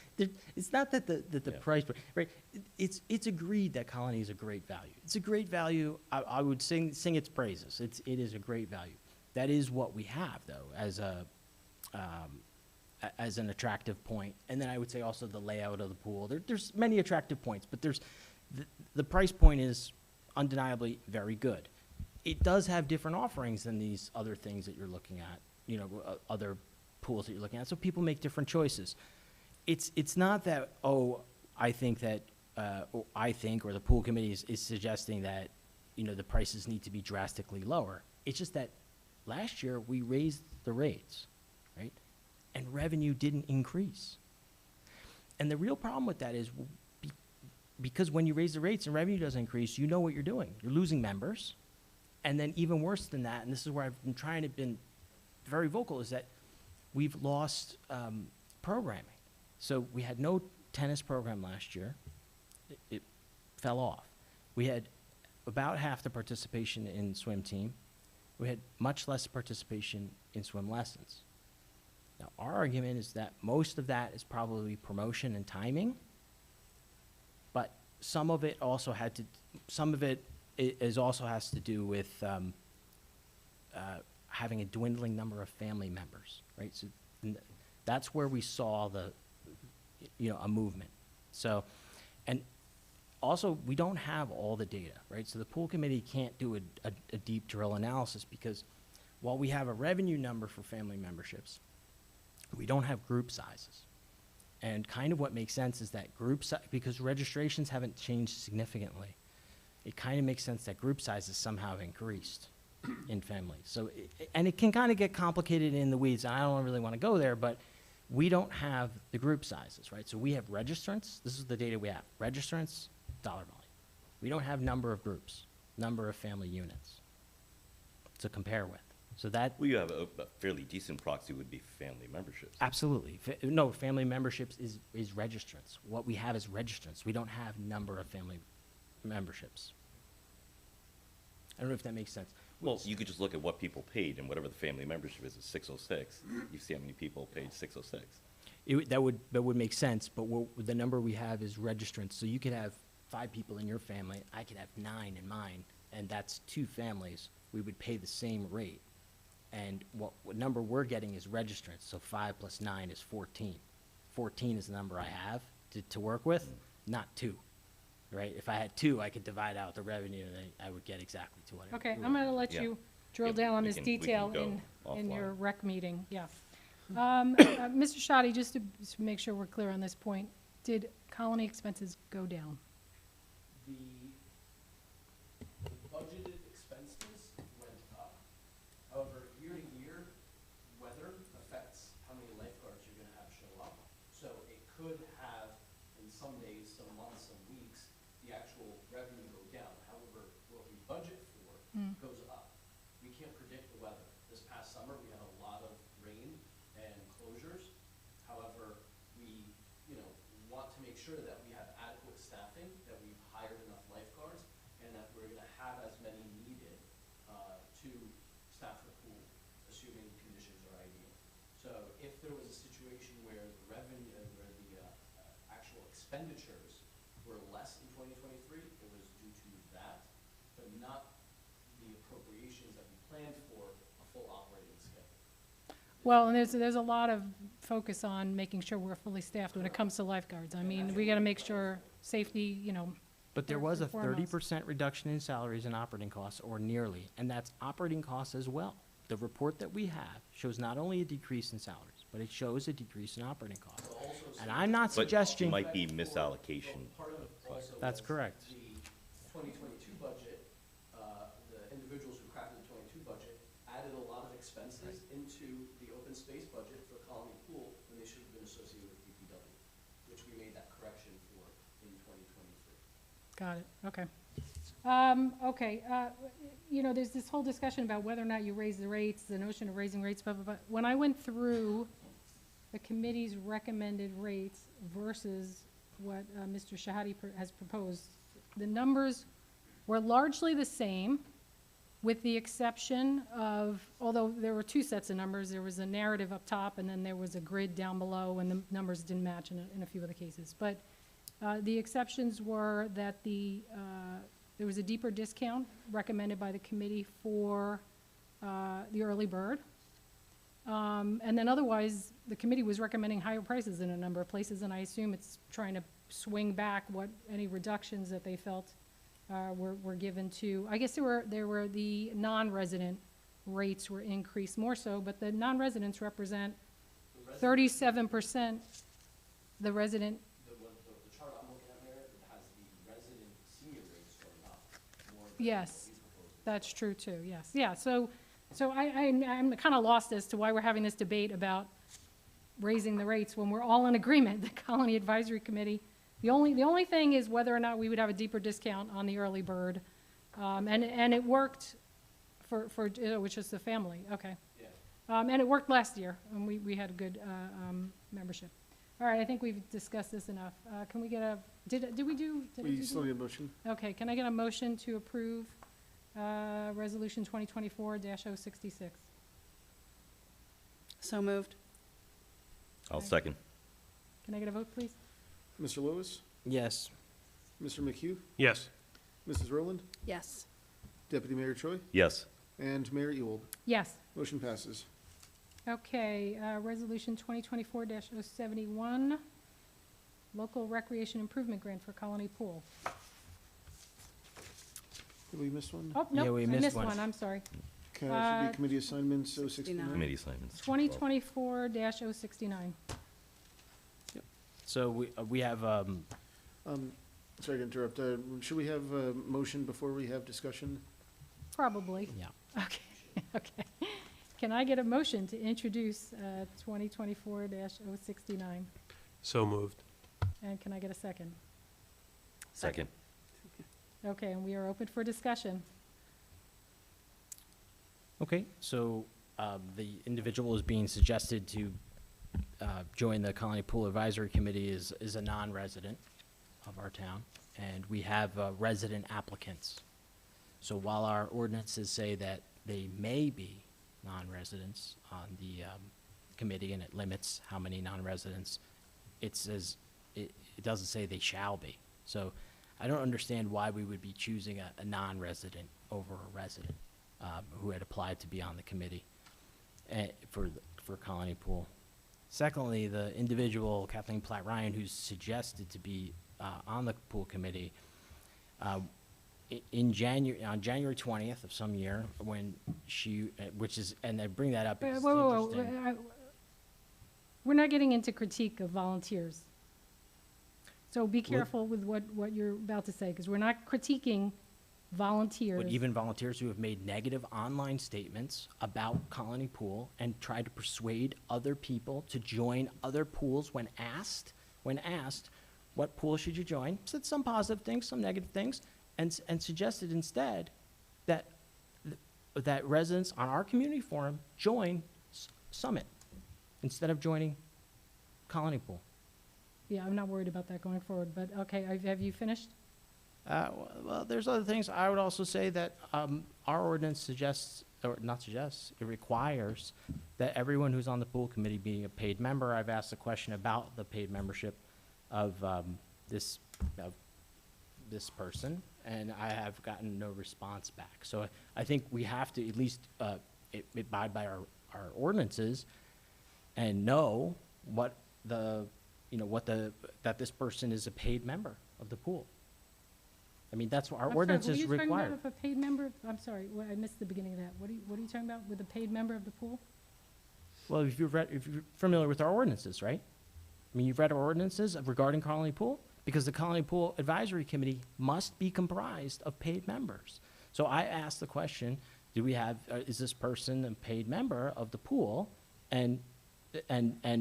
it's not that the price, right? It's agreed that Colony is a great value. It's a great value. I would sing its praises. It is a great value. That is what we have, though, as an attractive point. And then I would say also the layout of the pool. There's many attractive points, but there's the price point is undeniably very good. It does have different offerings than these other things that you're looking at, you know, other pools that you're looking at. So people make different choices. It's not that, oh, I think that, or the pool committee is suggesting that, you know, the prices need to be drastically lower. It's just that last year we raised the rates, right? And revenue didn't increase. And the real problem with that is because when you raise the rates and revenue doesn't increase, you know what you're doing. You're losing members. And then even worse than that, and this is where I've been trying to be very vocal, is that we've lost programming. So we had no tennis program last year. It fell off. We had about half the participation in swim team. We had much less participation in swim lessons. Now, our argument is that most of that is probably promotion and timing, but some of it also has to do with having a dwindling number of family members, right? So that's where we saw a movement. So, and also we don't have all the data, right? So the pool committee can't do a deep drill analysis because while we have a revenue number for family memberships, we don't have group sizes. And kind of what makes sense is that because registrations haven't changed significantly, it kind of makes sense that group sizes somehow have increased in families. So, and it can kind of get complicated in the weeds, and I don't really want to go there, but we don't have the group sizes, right? So we have registrants. This is the data we have. Registrants, dollar volume. We don't have number of groups. number of family units to compare with. So that, Well, you have a fairly decent proxy would be family memberships. absolutely. No, family memberships is registrants. What we have is registrants. We don't have number of family memberships. I don't know if that makes sense. Well, you could just look at what people paid, and whatever the family membership is 606. You see how many people paid 606. That would make sense, but the number we have is registrants. So you could have 5 people in your family, I could have 9 in mine, and that's 2 families. We would pay the same rate. And what number we're getting is registrants, so 5 plus 9 is 14. 14 is the number I have to work with, not 2, right? If I had 2, I could divide out the revenue, and I would get exactly to what I. Okay, I'm gonna let Yeah. you drill Yeah, down on we this can- we can detail go in offline. your rec meeting, yeah. Mr. Shoddy, just to make sure we're clear on this point, did Colony expenses go down? The budgeted expenses went up. However, year to year, weather affects how many lifeguards you're gonna have show up. So it could have, in some days, some months, some weeks, the actual revenue go down. However, what we budget for goes up. We can't predict the weather. This past summer, we had a lot of rain and closures. However, we, want to make sure that we have adequate staffing, that we've hired enough lifeguards, and that we're gonna have as many needed, to staff the pool, assuming conditions are ideal. So if there was a situation where the revenue, where the, actual expenditures were less in 2023, it was due to that, but not the appropriations that we planned for a full operating schedule. Well, and there's a lot of focus on making sure we're fully staffed when it comes to lifeguards. I mean, we gotta make sure safety, But there First was a and foremost. 30% reduction in salaries and operating costs, or nearly, and that's operating costs as well. The report that we have shows not only a decrease in salaries, but it shows a decrease in operating costs. And I'm not But it suggesting, might be misallocation. Part of also That's was correct. the 2022 budget, the individuals who crafted the 22 budget added a lot of expenses into the open space budget for Colony Pool when they should have been associated with DPW, which we made that correction for in 2023. got it, okay. There's this whole discussion about whether or not you raise the rates, the notion of raising rates, blah, blah, blah. When I went through the committee's recommended rates versus what Mr. Shahadi has proposed, the numbers were largely the same, with the exception of, although there were 2 sets of numbers, there was a narrative up top, and then there was a grid down below, and the numbers didn't match in a few of the cases. But the exceptions were that there was a deeper discount recommended by the committee for the early bird. And then otherwise, the committee was recommending higher prices in a number of places, and I assume it's trying to swing back any reductions that they felt were given to, I guess there were the non-resident rates were increased more so, but the non-residents represent 37%. The resident, The chart I'm looking at there, it has the resident senior rates going up more than what yes, we proposed. that's true too, yes. Yeah, so I'm kind of lost as to why we're having this debate about raising the rates when we're all in agreement, the Colony Advisory Committee. The only thing is whether or not we would have a deeper discount on the early bird. And it worked for which is the family, okay. Yeah. And it worked last year, and we had a good membership. All right, I think we've discussed this enough. Can we get did we do? We still need a motion. Okay, can I get a motion to approve Resolution 2024-066? So moved. I'll second. Can I get a vote, please? Mr. Lewis, yes, Mr. McHugh, Yes. Mrs. Rowland, Yes. Deputy Mayor Choi, Yes. and Mayor Ewald. Yes. Motion passes. Okay, Resolution 2024-071, Local Recreation Improvement Grant for Colony Pool. Did we miss one? Oh, Yeah, no, we I missed missed one. one, I'm sorry. Should be committee assignments, 069. Committee assignments. 2024-069. so we have, Sorry to interrupt. Should we have a motion before we have discussion? Probably. yeah, Okay, okay. Can I get a motion to introduce 2024-069? So moved. And can I get a second? Second. Okay, and we are open for discussion. Okay, so the individual is being suggested to join the Colony Pool Advisory Committee is a non-resident of our town, and we have resident applicants. So while our ordinances say that they may be non-residents on the committee, and it limits how many non-residents, it says, it doesn't say they shall be. So I don't understand why we would be choosing a non-resident over a resident who had applied to be on the committee for Colony Pool. Secondly, the individual, Kathleen Platt-Ryan, who's suggested to be on the pool committee, on January 20th of some year, when she, which is, and I bring that up because it's Whoa, interesting. We're not getting into critique of volunteers. So be careful with what you're about to say, because we're not critiquing volunteers. But even volunteers who have made negative online statements about Colony Pool and tried to persuade other people to join other pools when asked, what pool should you join, said some positive things, some negative things, and suggested instead that that residents on our community forum join Summit instead of joining Colony Pool. Yeah, I'm not worried about that going forward, but okay, have you finished? Well, there's other things. I would also say that our ordinance suggests, or not suggests, it requires that everyone who's on the pool committee be a paid member. I've asked a question about the paid membership of this person, and I have gotten no response back. So I think we have to at least abide by our ordinances and know what that this person is a paid member of the pool. I mean, that's what our ordinances require. What are you talking about if a paid member, I'm sorry, I missed the beginning of that. What are you talking about with a paid member of the pool? Well, if you're familiar with our ordinances, right? I mean, you've read our ordinances regarding Colony Pool, because the Colony Pool Advisory Committee must be comprised of paid members. So I asked the question, is this person a paid member of the pool? And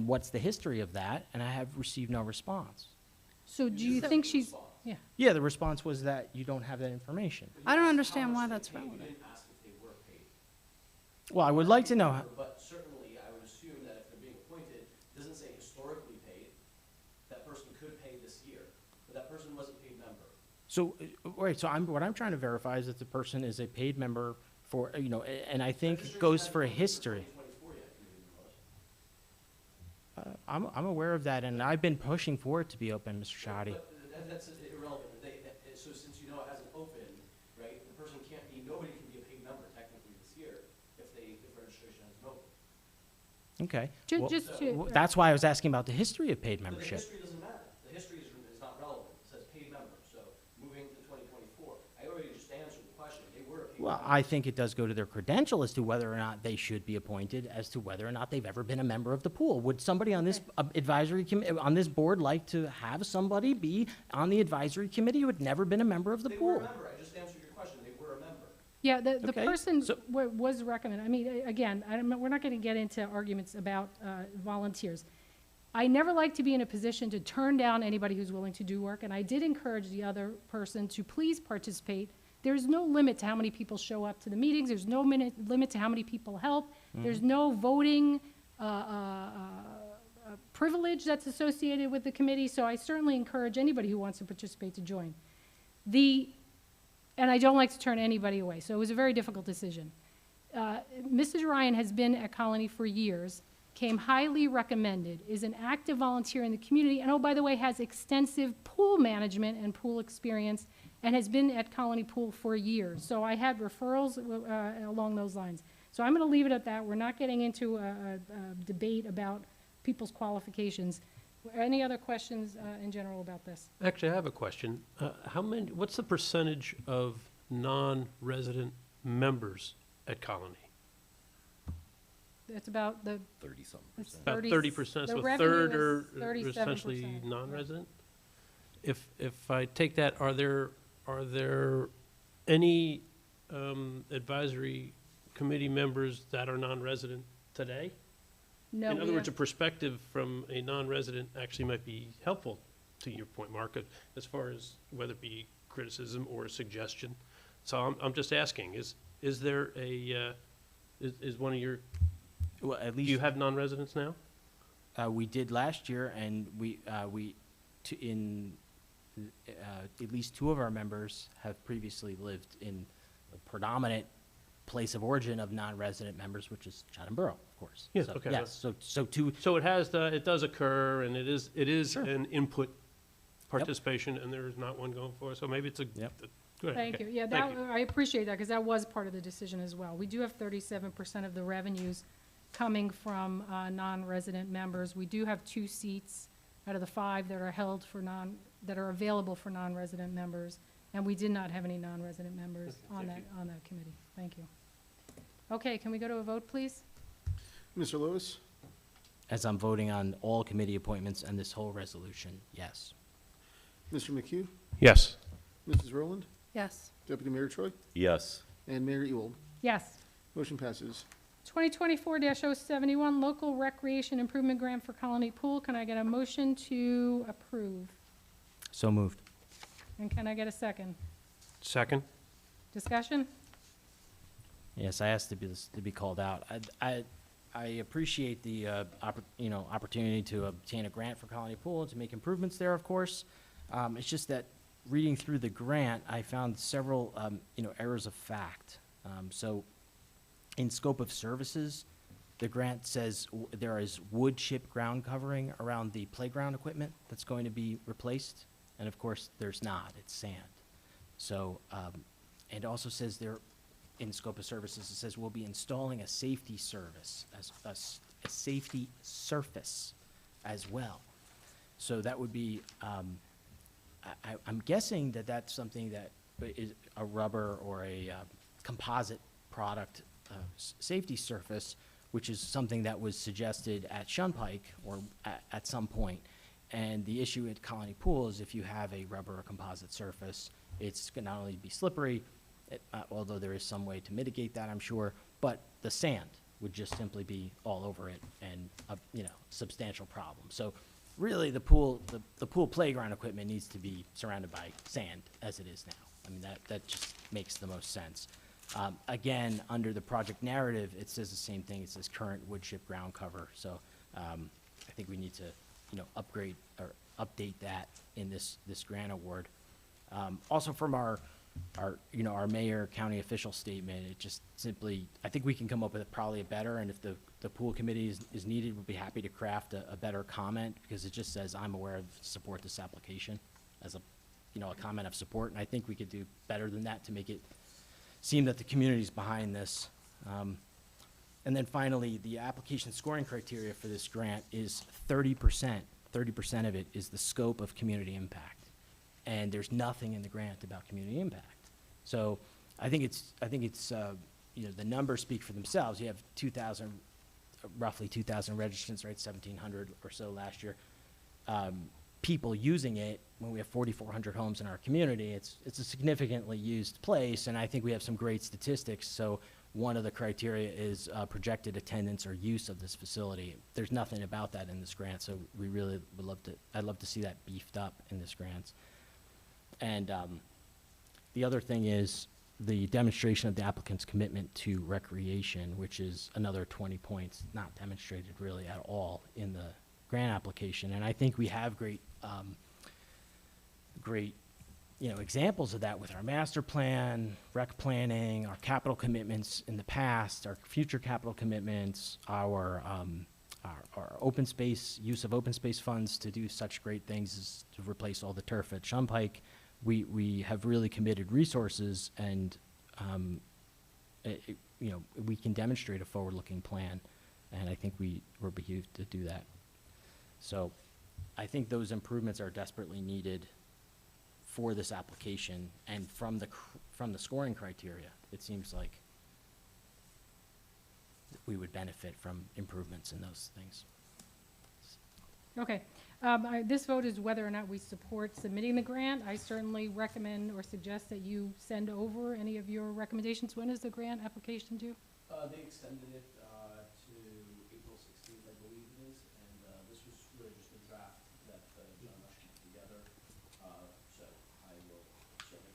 what's the history of that? And I have received no response. So do you think she's, yeah. Yeah, the response was that you don't have that information. I don't understand why that's We relevant. didn't ask if they were paid. Well, I would like to know, But certainly, I would assume that if they're being appointed, it doesn't say historically paid. That person could pay this year, but that person wasn't a paid member. so, right, so what I'm trying to verify is that the person is a paid member for, and I think it goes for a history. 2024 yet, if you didn't know it. I'm aware of that, and I've been pushing for it to be open, Mr. Shoddy. But that's irrelevant. So since you know it hasn't opened, right, the person can't be, nobody can be a paid member technically this year if registration hasn't opened. Okay. Ju- Well, just to- that's why I was asking about the history of paid But the membership. history doesn't matter. The history is not relevant. It says paid member, so moving to 2024. I already just answered the question. They were a paid Well, member. I think it does go to their credential as to whether or not they should be appointed, as to whether or not they've ever been a member of the pool. Would somebody on this advisory committee, on this board, like to have somebody be on the advisory committee who had never been a member of the They were a pool? member. I just answered your question. They were a member. Yeah, the Okay, person so- was recommended. I mean, again, we're not going to get into arguments about volunteers. I never like to be in a position to turn down anybody who's willing to do work, and I did encourage the other person to please participate. There's no limit to how many people show up to the meetings. There's no limit to how many people help. There's no voting privilege that's associated with the committee, so I certainly encourage anybody who wants to participate to join. And I don't like to turn anybody away, so it was a very difficult decision. Mrs. Ryan has been at Colony for years, came highly recommended, is an active volunteer in the community, and oh, by the way, has extensive pool management and pool experience, and has been at Colony Pool for years. So I had referrals along those lines. So I'm going to leave it at that. We're not getting into a debate about people's qualifications. Any other questions in general about this? Actually, I have a question. What's the percentage of non-resident members at Colony? It's about the 30-something it's percent. About 30 30%, the so a revenue third is are 37%, essentially yeah. non-resident? If I take that, are there any advisory committee members that are non-resident today? No, In other we words, a have- perspective from a non-resident actually might be helpful, to your point, Mark, as far as whether it be criticism or a suggestion. So I'm just asking, is there a, is one of your, Well, at do least you have non-residents now? we did last year, and at least two of our members have previously lived in the predominant place of origin of non-resident members, which is Chatham Borough, of course. Yeah, So, okay. Yes, so two, So it has, it does occur, and it is Sure. an input participation, and there is not one going for, so maybe it's a, Yep. go ahead. Thank okay. you. Yeah, Thank that, you. I appreciate that, because that was part of the decision as well. We do have 37% of the revenues coming from non-resident members. We do have 2 seats out of the 5 that are held for that are available for non-resident members, and we did not have any non-resident members on Thank that committee. Thank you. Okay, can we go to a vote, please? Mr. Lewis, as I'm voting on all committee appointments and this whole resolution, yes. Mr. McHugh, Yes. Mrs. Rowland, Yes. Deputy Mayor Choi, Yes. and Mayor Ewald. Yes. Motion passes. 2024-071, Local Recreation Improvement Grant for Colony Pool. Can I get a motion to approve? So moved. And can I get a second? Second? Discussion? Yes, I asked to be called out. I appreciate the, opportunity to obtain a grant for Colony Pool and to make improvements there, of course. It's just that reading through the grant, I found several, errors of fact. So in scope of services, the grant says there is wood chip ground covering around the playground equipment that's going to be replaced. And of course, there's not, it's sand. So, and it also says there, in scope of services, it says we'll be installing a safety service, a safety surface as well. So that would be, I'm guessing that that's something that is a rubber or a composite product safety surface, which is something that was suggested at Shunpike or at some point. And the issue at Colony Pool is if you have a rubber or composite surface, it's going to not only be slippery, although there is some way to mitigate that, I'm sure, but the sand would just simply be all over it and a, substantial problem. So really the pool playground equipment needs to be surrounded by sand as it is now. I mean, that just makes the most sense. Again, under the project narrative, it says the same thing. It says current wood chip ground cover. So I think we need to, upgrade or update that in this grant award. Also from our mayor county official statement, it just simply, I think we can come up with probably a better, and if the pool committee is needed, we'll be happy to craft a better comment, because it just says, I'm aware of support this application as a comment of support, and I think we could do better than that to make it seem that the community's behind this. And then finally, the application scoring criteria for this grant is 30%. 30% of it is the scope of community impact. And there's nothing in the grant about community impact. So I think it's the numbers speak for themselves. You have roughly 2,000 registrants, right, 1,700 or so last year. People using it, when we have 4,400 homes in our community, it's a significantly used place, and I think we have some great statistics. So one of the criteria is projected attendance or use of this facility. There's nothing about that in this grant, so we really would love to, I'd love to see that beefed up in this grant. And the other thing is the demonstration of the applicant's commitment to recreation, which is another 20 points, not demonstrated really at all in the grant application. And I think we have great examples of that with our master plan, rec planning, our capital commitments in the past, our future capital commitments, our open space, use of open space funds to do such great things as to replace all the turf at Shunpike. We have really committed resources, and we can demonstrate a forward-looking plan, and I think we're behooved to do that. So I think those improvements are desperately needed for this application, and from the scoring criteria, it seems like we would benefit from improvements in those things. Okay. This vote is whether or not we support submitting the grant. I certainly recommend or suggest that you send over any of your recommendations. When is the grant application due? They extended it to April 16th, I believe it is, and this was really just a draft that John Rush put together. So I will certainly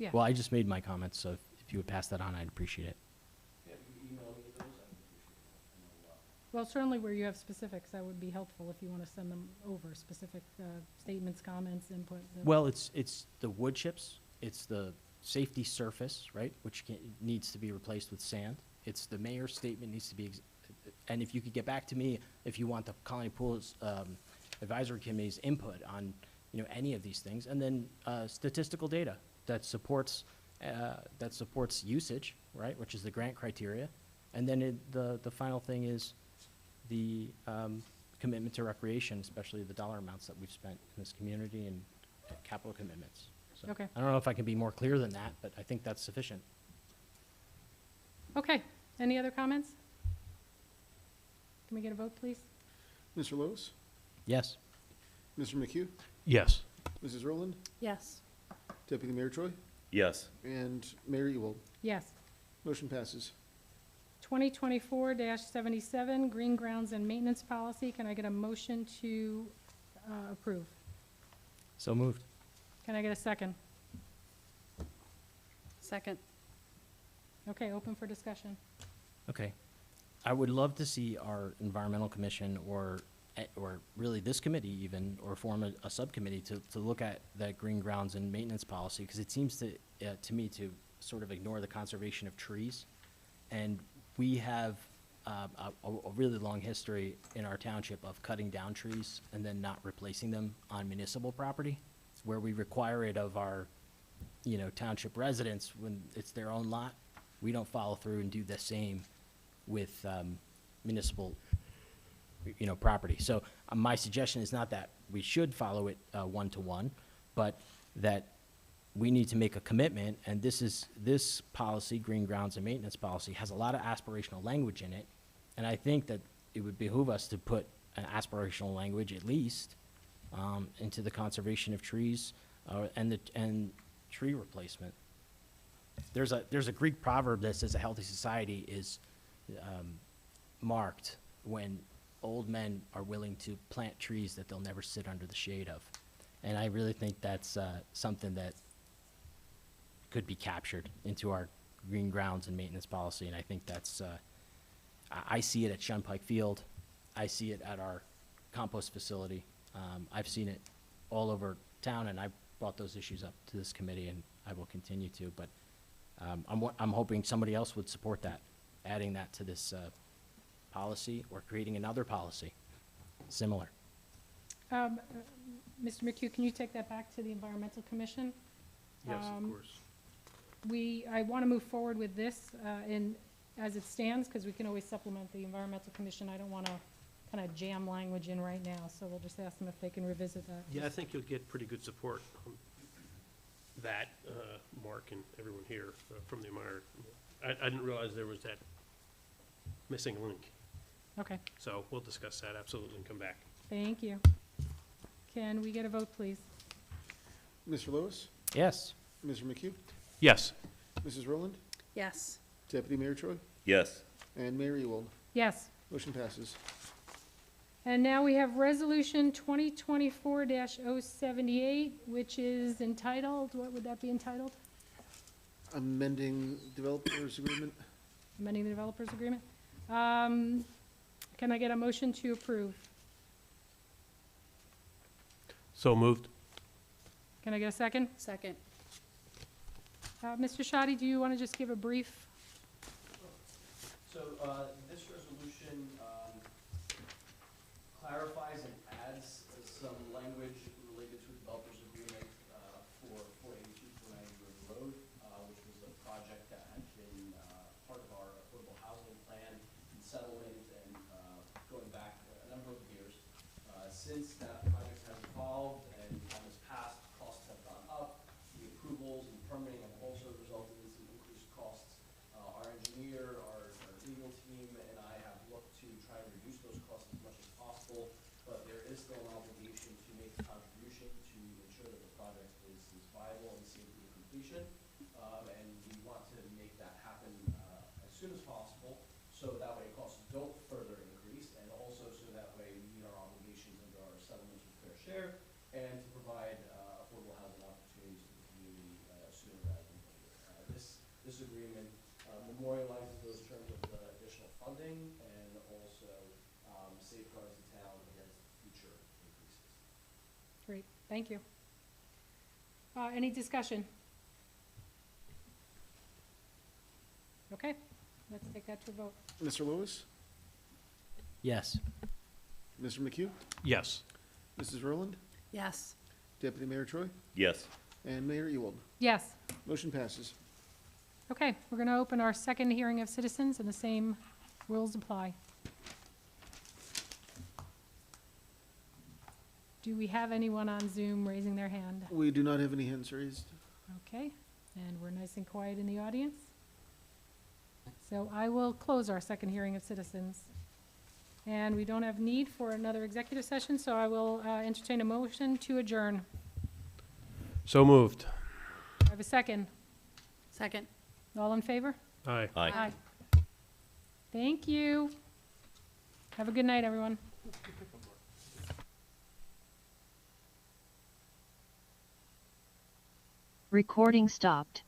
Yeah. Well, I just made my comments, so if you would pass that on, I'd appreciate it. Yeah, if you email me those, I would appreciate that. And Well, certainly where you have specifics, that would be helpful if you want to send them over, specific statements, comments, input. Well, it's the wood chips, it's the safety surface, right, which needs to be replaced with sand. It's the mayor's statement needs to be, and if you could get back to me, if you want the Colony Pools Advisory Committee's input on, any of these things, and then statistical data that supports usage, right, which is the grant criteria. And then the final thing is the commitment to recreation, especially the dollar amounts that we've spent in this community and capital commitments. So Okay. I don't know if I can be more clear than that, but I think that's sufficient. Okay, any other comments? Can we get a vote, please? Mr. Lois? Yes. Mr. McHugh? Yes. Mrs. Rowland? Yes. Deputy Mayor Troy? Yes. And Mayor Ewald? Yes. Motion passes. 2024-77, Green Grounds and Maintenance Policy. Can I get a motion to approve? So moved. Can I get a second? Second. Okay, open for discussion. Okay. I would love to see our environmental commission or really this committee even, or form a subcommittee to look at that green grounds and maintenance policy, because it seems to me to sort of ignore the conservation of trees. And we have a really long history in our township of cutting down trees and then not replacing them on municipal property, where we require it of our, township residents when it's their own lot. We don't follow through and do the same with municipal, property. So my suggestion is not that we should follow it one-to-one, but that we need to make a commitment, and this policy, Green Grounds and Maintenance Policy, has a lot of aspirational language in it, and I think that it would behoove us to put an aspirational language at least into the conservation of trees and tree replacement. There's a Greek proverb that says a healthy society is marked when old men are willing to plant trees that they'll never sit under the shade of. And I really think that's something that could be captured into our green grounds and maintenance policy. And I think that's, I see it at Shunpike Field. I see it at our compost facility. I've seen it all over town, and I brought those issues up to this committee, and I will continue to. But I'm hoping somebody else would support that, adding that to this policy or creating another policy similar. Mr. McHugh, can you take that back to the Environmental Commission? Yes, of course. I want to move forward with this as it stands, because we can always supplement the Environmental Commission. I don't want to kind of jam language in right now, so we'll just ask them if they can revisit that. Yeah, I think you'll get pretty good support on that, Mark and everyone here from the Meyer. I didn't realize there was that missing link. Okay, So we'll discuss that absolutely and come back. thank you. Can we get a vote, please? Mr. Lois? Yes. Mr. McHugh? Yes. Mrs. Rowland? Yes. Deputy Mayor Troy? Yes. And Mayor Ewald? Yes. Motion passes. And now we have Resolution 2024-078, which is entitled, what would that be entitled? Amending developers agreement. Amending the developers agreement. Can I get a motion to approve? So moved. Can I get a second? Second. Mr. Shoddy, do you want to just give a brief? So, this resolution, clarifies and adds some language related to a developer's agreement, for 482 Grove Road, which was a project that had been, part of our affordable housing plan and settlement and, going back a number of years. Since that project has evolved and time has passed, costs have gone up, the approvals and permitting have also resulted in some increased costs. Our engineer, our legal team, and I have looked to try to reduce those costs as much as possible, but there is still an obligation to make a contribution to ensure that the project is viable and safe to completion. And we want to make that happen as soon as possible, so that way costs don't further increase, and also so that way we meet our obligations under our settlements with fair share, and to provide affordable housing opportunities to the community sooner rather than this agreement memorializes those terms of the additional funding and also safeguards the town against future increases. Great, thank you. Any discussion? Okay, let's take that to a vote. Mr. Lewis, Yes. Mr. McHugh, Yes. Mrs. Rowland, Yes. Deputy Mayor Troy, Yes. and Mayor Ewald. Yes. Motion passes. Okay, we're going to open our second hearing of citizens, and the same rules apply. Do we have anyone on Zoom raising their hand? We do not have any hands raised. Okay, and we're nice and quiet in the audience. So I will close our second hearing of citizens. And we don't have need for another executive session, so I will entertain a motion to adjourn. So moved. I have a second. Second. All in favor? Aye. Aye. Thank you. Have a good night, everyone. Recording stopped.